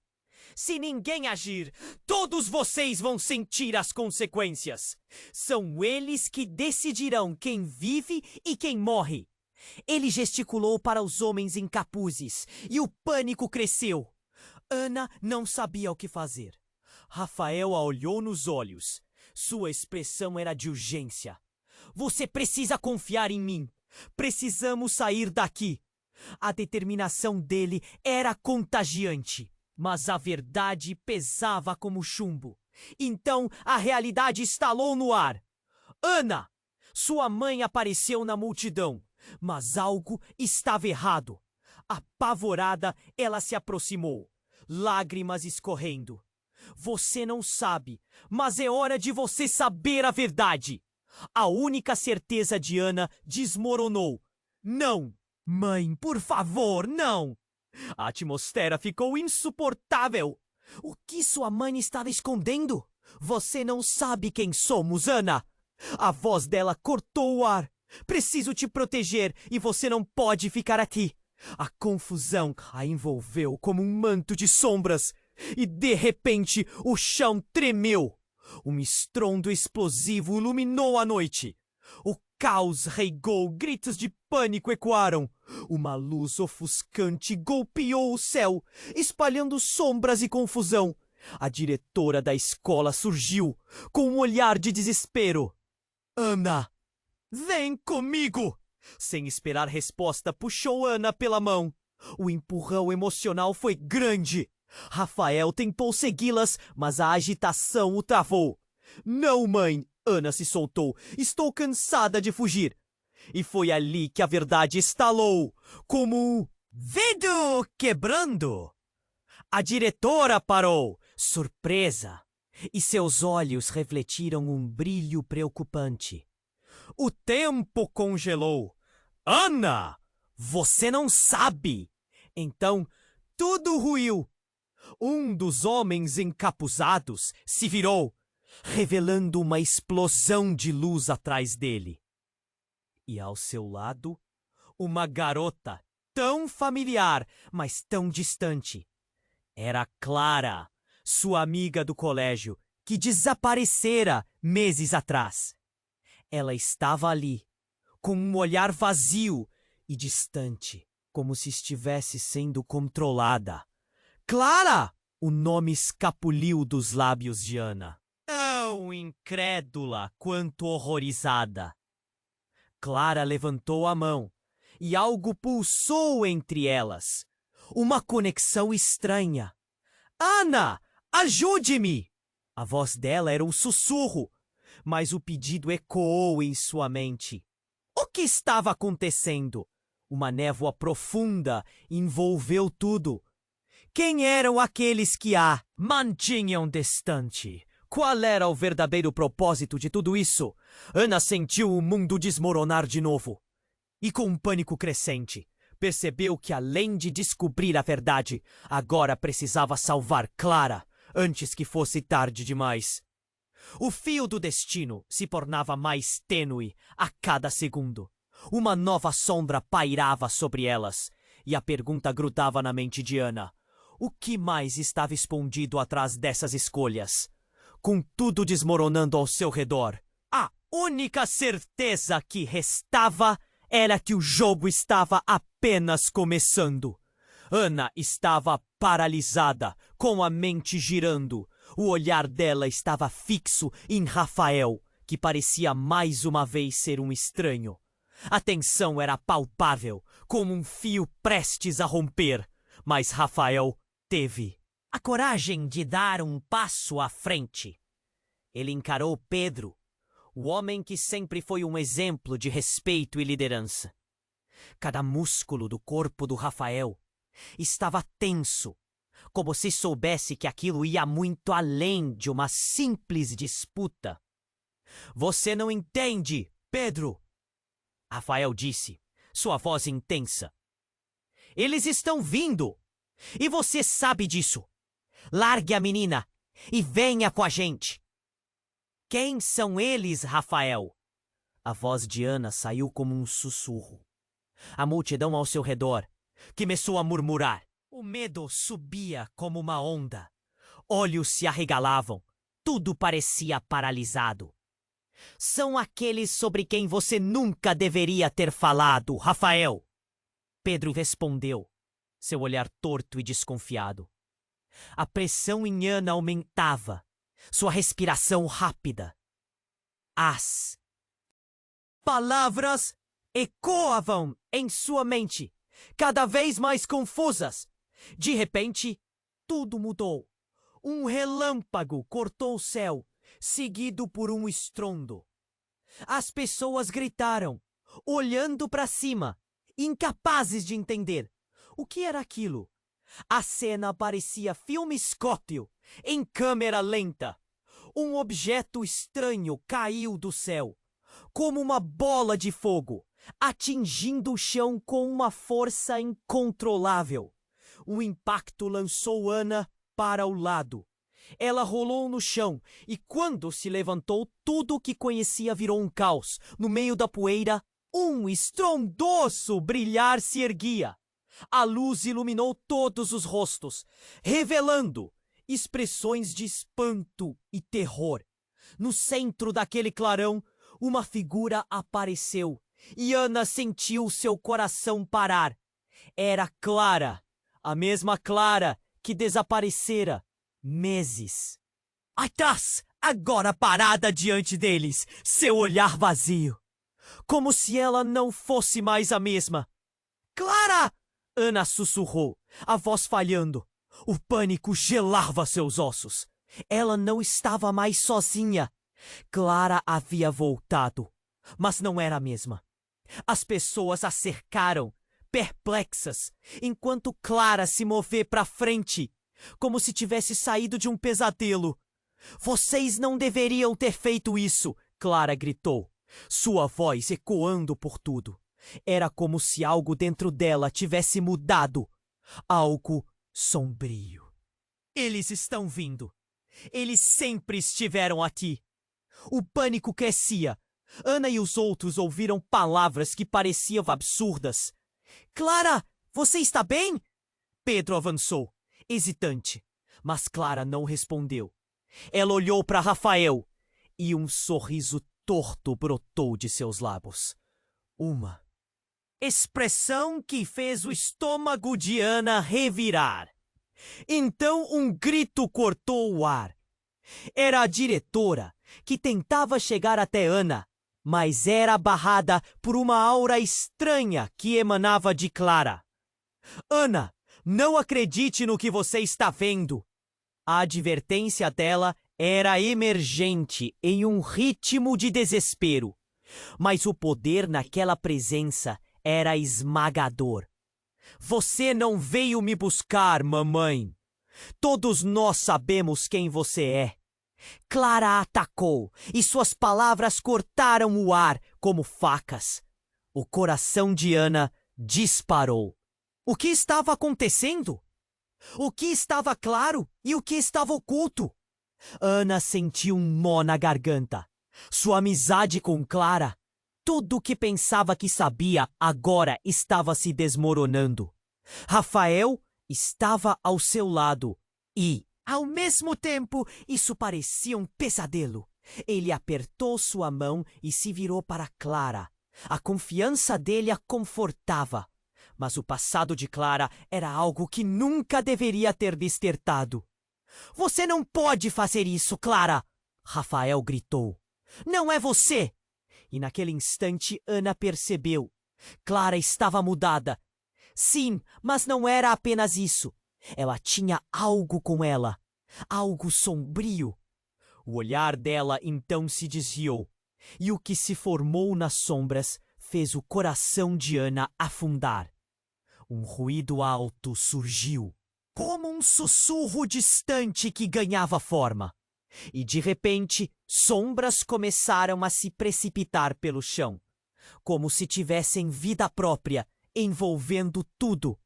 Se ninguém agir, todos vocês vão sentir as consequências. São eles que decidirão quem vive e quem morre. Ele gesticulou para os homens em capuzes e o pânico cresceu. Ana não sabia o que fazer. Rafael a olhou nos olhos. Sua expressão era de urgência. Você precisa confiar em mim. Precisamos sair daqui. A determinação dele era contagiante, mas a verdade pesava como chumbo. Então a realidade estalou no ar. Ana! Sua mãe apareceu na multidão, mas algo estava errado. Apavorada, ela se aproximou, lágrimas escorrendo. Você não sabe, mas é hora de você saber a verdade. A única certeza de Ana desmoronou. Não! Mãe, por favor, não! A atmosfera ficou insuportável. O que sua mãe estava escondendo? Você não sabe quem somos, Ana! A voz dela cortou o ar. Preciso te proteger e você não pode ficar aqui. A confusão a envolveu como um manto de sombras e, de repente, o chão tremeu. Um estrondo explosivo iluminou a noite. O caos reigou, gritos de pânico ecoaram. Uma luz ofuscante golpeou o céu, espalhando sombras e confusão. A diretora da escola surgiu, com um olhar de desespero. Ana, vem comigo! Sem esperar resposta, puxou Ana pela mão. O empurrão emocional foi grande. Rafael tentou segui-las, mas a agitação o travou. Não, mãe! Ana se soltou. Estou cansada de fugir. E foi ali que a verdade estalou, como um vidro quebrando. A diretora parou, surpresa, e seus olhos refletiram um brilho preocupante. O tempo congelou. Ana, você não sabe! Então, tudo ruiu. Um dos homens encapuzados se virou, revelando uma explosão de luz atrás dele. E ao seu lado, uma garota tão familiar, mas tão distante. Era Clara, sua amiga do colégio, que desaparecera meses atrás. Ela estava ali, com um olhar vazio e distante, como se estivesse sendo controlada. Clara! O nome escapuliu dos lábios de Ana. Tão incrédula quanto horrorizada. Clara levantou a mão e algo pulsou entre elas. Uma conexão estranha. Ana, ajude-me! A voz dela era um sussurro, mas o pedido ecoou em sua mente. O que estava acontecendo? Uma névoa profunda envolveu tudo. Quem eram aqueles que a mantinham distante? Qual era o verdadeiro propósito de tudo isso? Ana sentiu o mundo desmoronar de novo. E com um pânico crescente, percebeu que além de descobrir a verdade, agora precisava salvar Clara antes que fosse tarde demais. O fio do destino se tornava mais tênue a cada segundo. Uma nova sombra pairava sobre elas, e a pergunta grudava na mente de Ana. O que mais estava escondido atrás dessas escolhas? Com tudo desmoronando ao seu redor, a única certeza que restava era que o jogo estava apenas começando. Ana estava paralisada, com a mente girando. O olhar dela estava fixo em Rafael, que parecia mais uma vez ser um estranho. A tensão era palpável, como um fio prestes a romper, mas Rafael teve a coragem de dar um passo à frente. Ele encarou Pedro, o homem que sempre foi um exemplo de respeito e liderança. Cada músculo do corpo do Rafael estava tenso, como se soubesse que aquilo ia muito além de uma simples disputa. Você não entende, Pedro, Rafael disse, sua voz intensa. Eles estão vindo, e você sabe disso. Largue a menina e venha com a gente. Quem são eles, Rafael? A voz de Ana saiu como um sussurro. A multidão ao seu redor começou a murmurar. O medo subia como uma onda. Olhos se arregalavam. Tudo parecia paralisado. São aqueles sobre quem você nunca deveria ter falado, Rafael. Pedro respondeu, seu olhar torto e desconfiado. A pressão em Ana aumentava, sua respiração rápida. As palavras ecoavam em sua mente, cada vez mais confusas. De repente, tudo mudou. Um relâmpago cortou o céu, seguido por um estrondo. As pessoas gritaram, olhando para cima, incapazes de entender. O que era aquilo? A cena parecia filme Scótio, em câmera lenta. Um objeto estranho caiu do céu. como uma bola de fogo, atingindo o chão com uma força incontrolável. O impacto lançou Ana para o lado. Ela rolou no chão e, quando se levantou, tudo o que conhecia virou um caos. No meio da poeira, um estrondoso brilhar se erguia. A luz iluminou todos os rostos, revelando expressões de espanto e terror. No centro daquele clarão, uma figura apareceu e Ana sentiu seu coração parar. Era Clara, a mesma Clara que desaparecera meses atrás, agora parada diante deles, seu olhar vazio, como se ela não fosse mais a mesma. Clara! Ana sussurrou, a voz falhando. O pânico gelava seus ossos. Ela não estava mais sozinha. Clara havia voltado, mas não era a mesma. As pessoas a cercaram, perplexas, enquanto Clara se moveu para frente, como se tivesse saído de um pesadelo. Vocês não deveriam ter feito isso, Clara gritou, sua voz ecoando por tudo. Era como se algo dentro dela tivesse mudado. Algo sombrio. Eles estão vindo. Eles sempre estiveram aqui. O pânico crescia. Ana e os outros ouviram palavras que pareciam absurdas. Clara, você está bem? Pedro avançou, hesitante, mas Clara não respondeu. Ela olhou para Rafael e um sorriso torto brotou de seus lábios. Uma expressão que fez o estômago de Ana revirar. Então um grito cortou o ar. Era a diretora, que tentava chegar até Ana, mas era barrada por uma aura estranha que emanava de Clara. Ana, não acredite no que você está vendo. A advertência dela era emergente em um ritmo de desespero, mas o poder naquela presença era esmagador. Você não veio me buscar, mamãe. Todos nós sabemos quem você é. Clara atacou e suas palavras cortaram o ar como facas. O coração de Ana disparou. O que estava acontecendo? O que estava claro e o que estava oculto? Ana sentiu um nó na garganta. Sua amizade com Clara, tudo o que pensava que sabia, agora estava se desmoronando. Rafael estava ao seu lado e, ao mesmo tempo, isso parecia um pesadelo. Ele apertou sua mão e se virou para Clara. A confiança dele a confortava. Mas o passado de Clara era algo que nunca deveria ter despertado. Você não pode fazer isso, Clara! Rafael gritou. Não é você! E naquele instante Ana percebeu. Clara estava mudada. Sim, mas não era apenas isso. Ela tinha algo com ela. Algo sombrio. O olhar dela então se desviou. E o que se formou nas sombras fez o coração de Ana afundar. Um ruído alto surgiu, como um sussurro distante que ganhava forma. E de repente, sombras começaram a se precipitar pelo chão, como se tivessem vida própria, envolvendo tudo.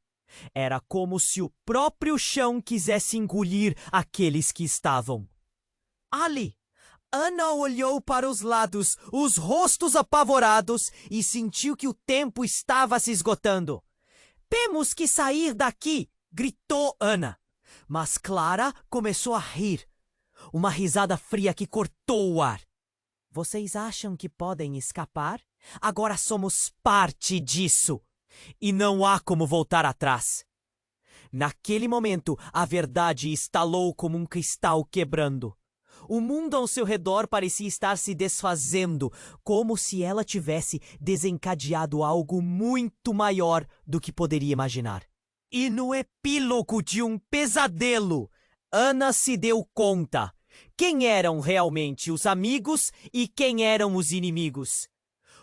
Era como se o próprio chão quisesse engolir aqueles que estavam ali. Ana olhou para os lados, os rostos apavorados, e sentiu que o tempo estava se esgotando. Temos que sair daqui! Gritou Ana. Mas Clara começou a rir. Uma risada fria que cortou o ar. Vocês acham que podem escapar? Agora somos parte disso. E não há como voltar atrás. Naquele momento, a verdade estalou como um cristal quebrando. O mundo ao seu redor parecia estar se desfazendo, como se ela tivesse desencadeado algo muito maior do que poderia imaginar. E no epílogo de um pesadelo, Ana se deu conta quem eram realmente os amigos e quem eram os inimigos.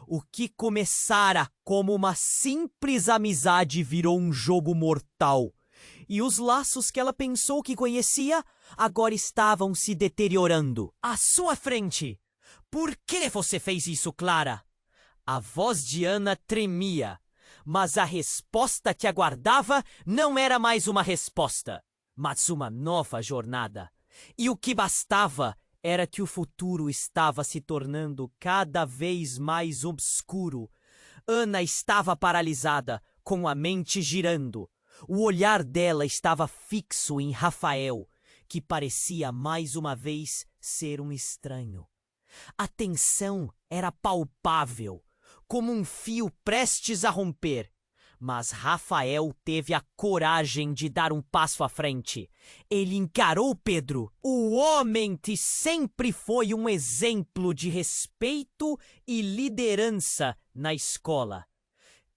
O que começara como uma simples amizade virou um jogo mortal. E os laços que ela pensou que conhecia agora estavam se deteriorando. À sua frente, Por que você fez isso, Clara? A voz de Ana tremia, mas a resposta que aguardava não era mais uma resposta, mas uma nova jornada. E o que bastava era que o futuro estava se tornando cada vez mais obscuro. Ana estava paralisada, com a mente girando. O olhar dela estava fixo em Rafael, que parecia mais uma vez ser um estranho. A tensão era palpável, como um fio prestes a romper. Mas Rafael teve a coragem de dar um passo à frente. Ele encarou Pedro, o homem que sempre foi um exemplo de respeito e liderança na escola.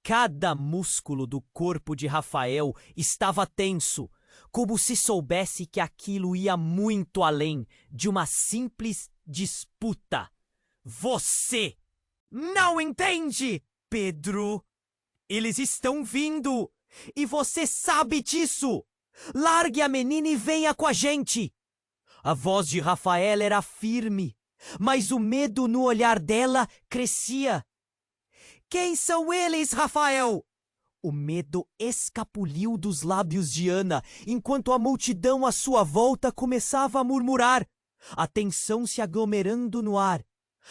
Cada músculo do corpo de Rafael estava tenso, como se soubesse que aquilo ia muito além de uma simples disputa. Você não entende, Pedro! Eles estão vindo! E você sabe disso! Largue a menina e venha com a gente! A voz de Rafael era firme, mas o medo no olhar dela crescia. Quem são eles, Rafael? O medo escapuliu dos lábios de Ana, enquanto a multidão à sua volta começava a murmurar, a tensão se aglomerando no ar.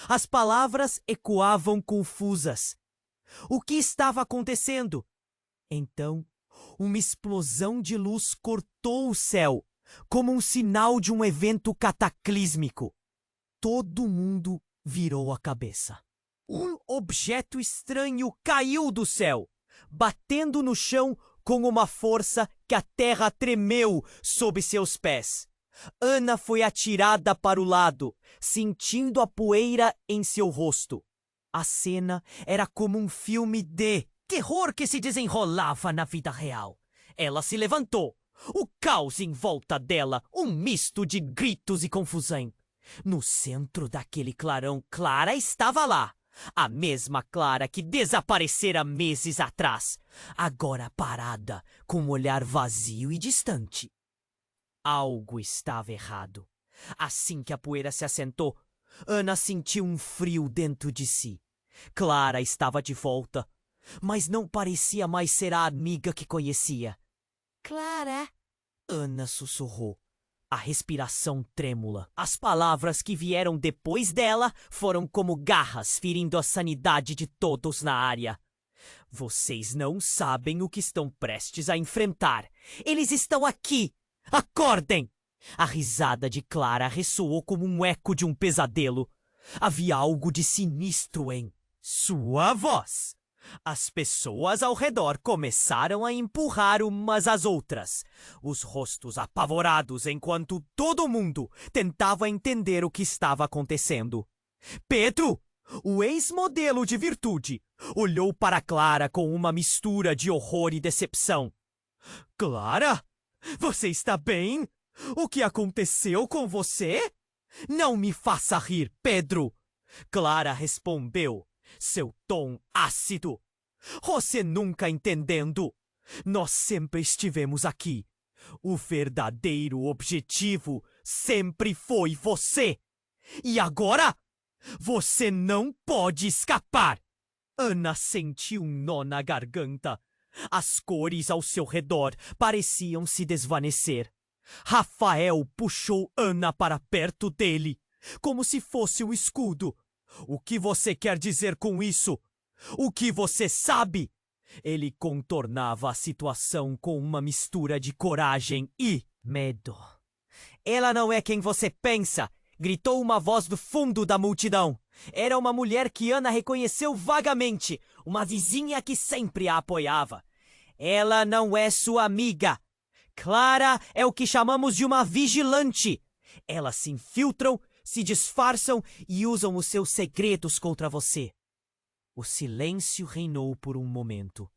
As palavras ecoavam confusas. O que estava acontecendo? Então, uma explosão de luz cortou o céu, como um sinal de um evento cataclísmico. Todo mundo virou a cabeça. Um objeto estranho caiu do céu, batendo no chão com uma força que a terra tremeu sob seus pés. Ana foi atirada para o lado, sentindo a poeira em seu rosto. A cena era como um filme de terror que se desenrolava na vida real. Ela se levantou. O caos em volta dela, um misto de gritos e confusão. No centro daquele clarão, Clara estava lá. A mesma Clara que desaparecera meses atrás. Agora parada, com um olhar vazio e distante. Algo estava errado. Assim que a poeira se assentou, Ana sentiu um frio dentro de si. Clara estava de volta, mas não parecia mais ser a amiga que conhecia. Clara? Ana sussurrou, a respiração trêmula. As palavras que vieram depois dela foram como garras ferindo a sanidade de todos na área. Vocês não sabem o que estão prestes a enfrentar. Eles estão aqui! Acordem! A risada de Clara ressoou como um eco de um pesadelo. Havia algo de sinistro em sua voz. As pessoas ao redor começaram a empurrar umas às outras, os rostos apavorados enquanto todo mundo tentava entender o que estava acontecendo. Pedro, o ex-modelo de virtude, olhou para Clara com uma mistura de horror e decepção. Clara? Você está bem? O que aconteceu com você? Não me faça rir, Pedro! Clara respondeu, seu tom ácido. Você nunca entendendo. Nós sempre estivemos aqui. O verdadeiro objetivo sempre foi você. E agora? Você não pode escapar! Ana sentiu um nó na garganta. As cores ao seu redor pareciam se desvanecer. Rafael puxou Ana para perto dele, como se fosse um escudo. O que você quer dizer com isso? O que você sabe? Ele contornava a situação com uma mistura de coragem e medo. Ela não é quem você pensa! Gritou uma voz do fundo da multidão. Era uma mulher que Ana reconheceu vagamente, uma vizinha que sempre a apoiava. Ela não é sua amiga. Clara é o que chamamos de uma vigilante. Elas se infiltram, se disfarçam e usam os seus segredos contra você. O silêncio reinou por um momento,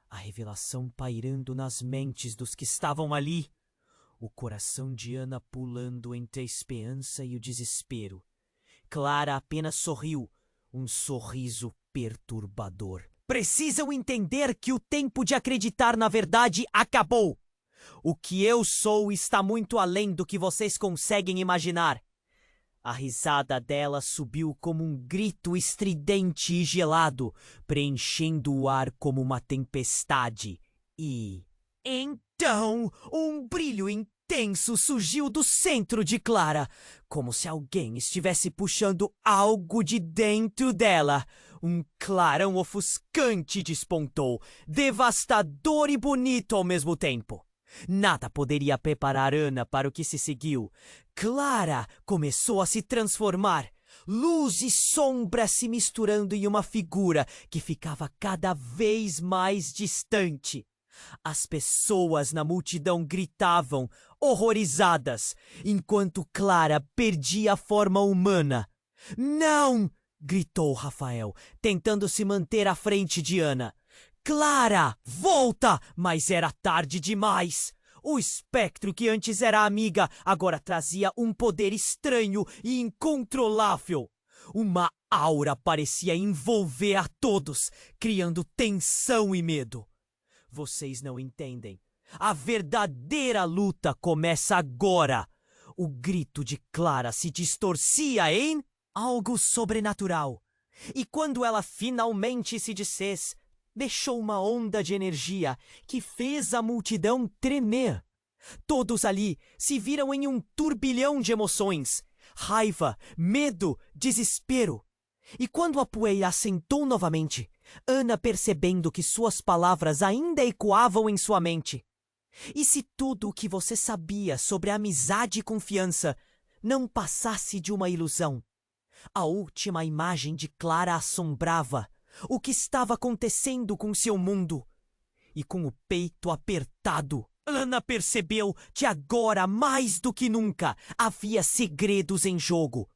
a revelação pairando nas mentes dos que estavam ali. O coração de Ana pulando entre a esperança e o desespero. Clara apenas sorriu, um sorriso perturbador. Precisam entender que o tempo de acreditar na verdade acabou. O que eu sou está muito além do que vocês conseguem imaginar. A risada dela subiu como um grito estridente e gelado, preenchendo o ar como uma tempestade. E então um brilho intenso surgiu do centro de Clara, como se alguém estivesse puxando algo de dentro dela. Um clarão ofuscante despontou, devastador e bonito ao mesmo tempo. Nada poderia preparar Ana para o que se seguiu. Clara começou a se transformar, luz e sombra se misturando em uma figura que ficava cada vez mais distante. As pessoas na multidão gritavam, horrorizadas, enquanto Clara perdia a forma humana. "Não!" gritou Rafael, tentando se manter à frente de Ana. "Clara, volta!" Mas era tarde demais. O espectro que antes era amiga agora trazia um poder estranho e incontrolável. Uma aura parecia envolver a todos, criando tensão e medo. Vocês não entendem. A verdadeira luta começa agora. O grito de Clara se distorcia em algo sobrenatural. E quando ela finalmente se desfez, deixou uma onda de energia que fez a multidão tremer. Todos ali se viram em um turbilhão de emoções: raiva, medo, desespero. E quando a poeira assentou novamente, Ana, percebendo que suas palavras ainda ecoavam em sua mente: "E se tudo o que você sabia sobre amizade e confiança não passasse de uma ilusão?" A última imagem de Clara assombrava. O que estava acontecendo com seu mundo? E com o peito apertado, Ana percebeu que agora, mais do que nunca, havia segredos em jogo.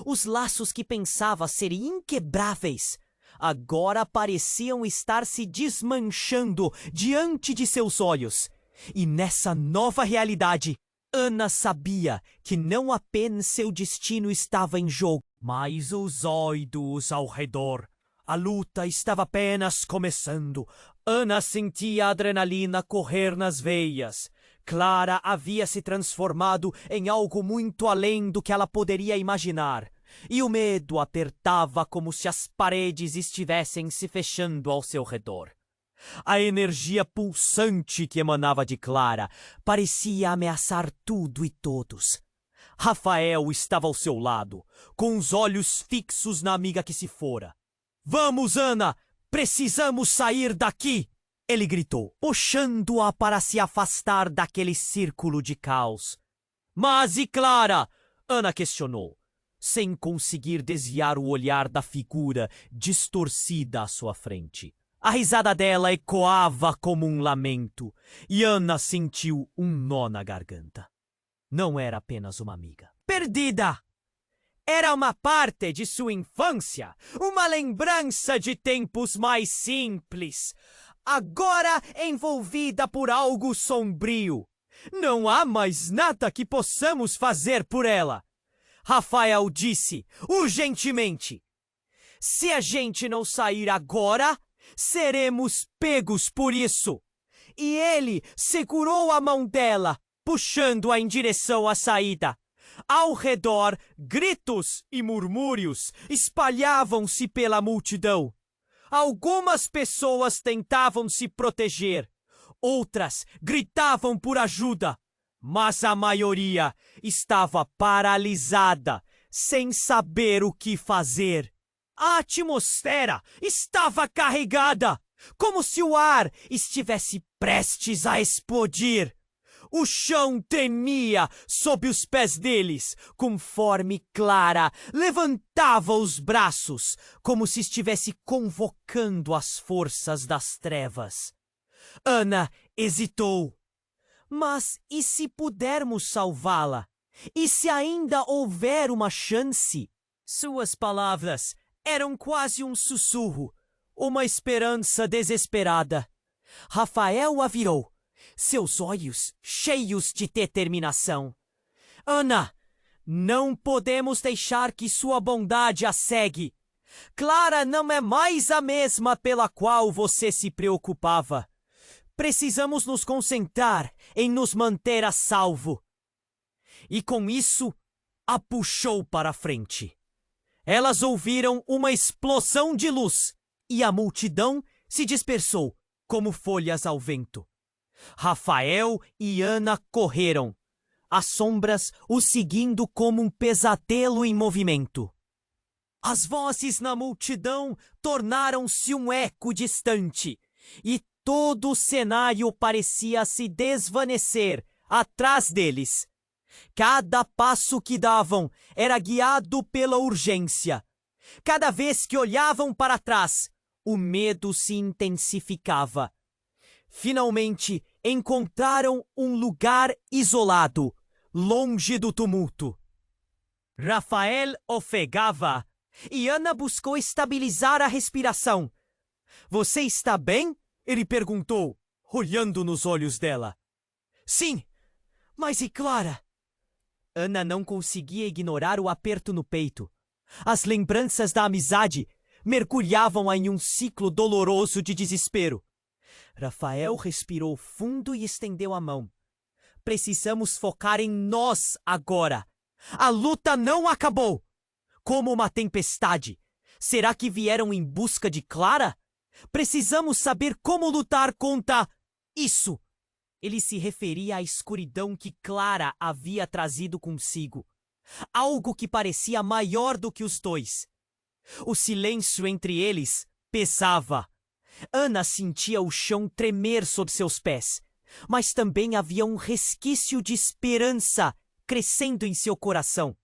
Os laços que pensava serem inquebráveis agora pareciam estar se desmanchando diante de seus olhos. E nessa nova realidade, Ana sabia que não apenas seu destino estava em jogo, mas os oidos ao redor. A luta estava apenas começando. Ana sentia a adrenalina correr nas veias. Clara havia se transformado em algo muito além do que ela poderia imaginar. E o medo apertava como se as paredes estivessem se fechando ao seu redor. A energia pulsante que emanava de Clara parecia ameaçar tudo e todos. Rafael estava ao seu lado, com os olhos fixos na amiga que se fora. "Vamos, Ana! Precisamos sair daqui!" ele gritou, puxando-a para se afastar daquele círculo de caos. "Mas e Clara?" Ana questionou, sem conseguir desviar o olhar da figura distorcida à sua frente. A risada dela ecoava como um lamento, e Ana sentiu um nó na garganta. Não era apenas uma amiga perdida. Era uma parte de sua infância, uma lembrança de tempos mais simples, agora envolvida por algo sombrio. Não há mais nada que possamos fazer por ela. Rafael disse, urgentemente. Se a gente não sair agora, seremos pegos por isso. E ele segurou a mão dela, puxando-a em direção à saída. Ao redor, gritos e murmúrios espalhavam-se pela multidão. Algumas pessoas tentavam se proteger, outras gritavam por ajuda, mas a maioria estava paralisada, sem saber o que fazer. A atmosfera estava carregada, como se o ar estivesse prestes a explodir. O chão tremia sob os pés deles, conforme Clara levantava os braços, como se estivesse convocando as forças das trevas. Ana hesitou. Mas e se pudermos salvá-la? E se ainda houver uma chance? Suas palavras eram quase um sussurro, uma esperança desesperada. Rafael a virou, seus olhos cheios de determinação. Ana, não podemos deixar que sua bondade a cegue. Clara não é mais a mesma pela qual você se preocupava. Precisamos nos concentrar em nos manter a salvo. E com isso, a puxou para a frente. Elas ouviram uma explosão de luz e a multidão se dispersou como folhas ao vento. Rafael e Ana correram, as sombras os seguindo como um pesadelo em movimento. As vozes na multidão tornaram-se um eco distante e todo o cenário parecia se desvanecer atrás deles. Cada passo que davam era guiado pela urgência. Cada vez que olhavam para trás, o medo se intensificava. Finalmente, encontraram um lugar isolado, longe do tumulto. Rafael ofegava e Ana buscou estabilizar a respiração. "Você está bem?" ele perguntou, olhando nos olhos dela. "Sim, mas e Clara?" Ana não conseguia ignorar o aperto no peito. As lembranças da amizade mergulhavam-a em um ciclo doloroso de desespero. Rafael respirou fundo e estendeu a mão. "Precisamos focar em nós agora. A luta não acabou. Como uma tempestade. Será que vieram em busca de Clara? Precisamos saber como lutar contra isso." Ele se referia à escuridão que Clara havia trazido consigo. Algo que parecia maior do que os dois. O silêncio entre eles pesava. Ana sentia o chão tremer sob seus pés, mas também havia um resquício de esperança crescendo em seu coração.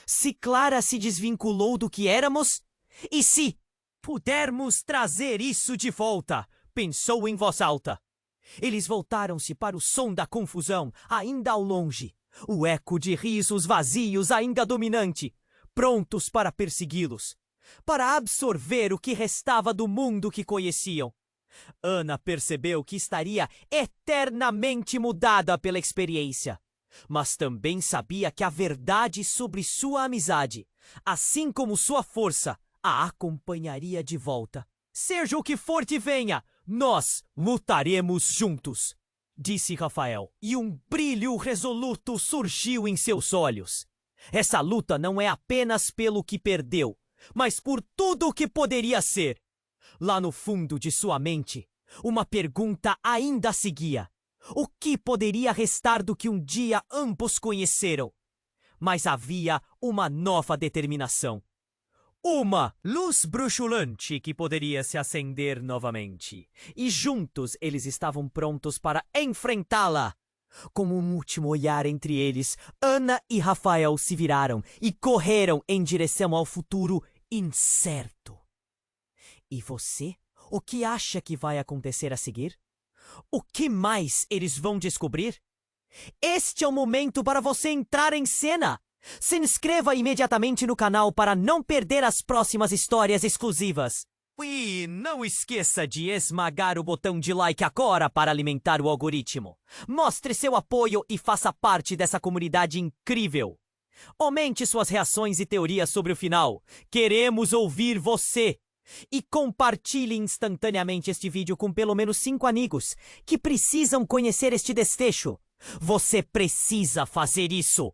Se Clara se desvinculou do que éramos, e se pudermos trazer isso de volta, pensou em voz alta. Eles voltaram-se para o som da confusão, ainda ao longe, o eco de risos vazios ainda dominante, prontos para persegui-los, para absorver o que restava do mundo que conheciam. Ana percebeu que estaria eternamente mudada pela experiência, mas também sabia que a verdade sobre sua amizade, assim como sua força, a acompanharia de volta. "Seja o que for que venha, nós lutaremos juntos", disse Rafael, e um brilho resoluto surgiu em seus olhos. Essa luta não é apenas pelo que perdeu, mas por tudo o que poderia ser. Lá no fundo de sua mente, uma pergunta ainda seguia. O que poderia restar do que um dia ambos conheceram? Mas havia uma nova determinação. Uma luz bruxulante que poderia se acender novamente. E juntos eles estavam prontos para enfrentá-la. Com um último olhar entre eles, Ana e Rafael se viraram e correram em direção ao futuro incerto. E você? O que acha que vai acontecer a seguir? O que mais eles vão descobrir? Este é o momento para você entrar em cena! Se inscreva imediatamente no canal para não perder as próximas histórias exclusivas. E não esqueça de esmagar o botão de like agora para alimentar o algoritmo. Mostre seu apoio e faça parte dessa comunidade incrível. Aumente suas reações e teorias sobre o final. Queremos ouvir você. E compartilhe instantaneamente este vídeo com pelo menos 5 amigos que precisam conhecer este desfecho. Você precisa fazer isso.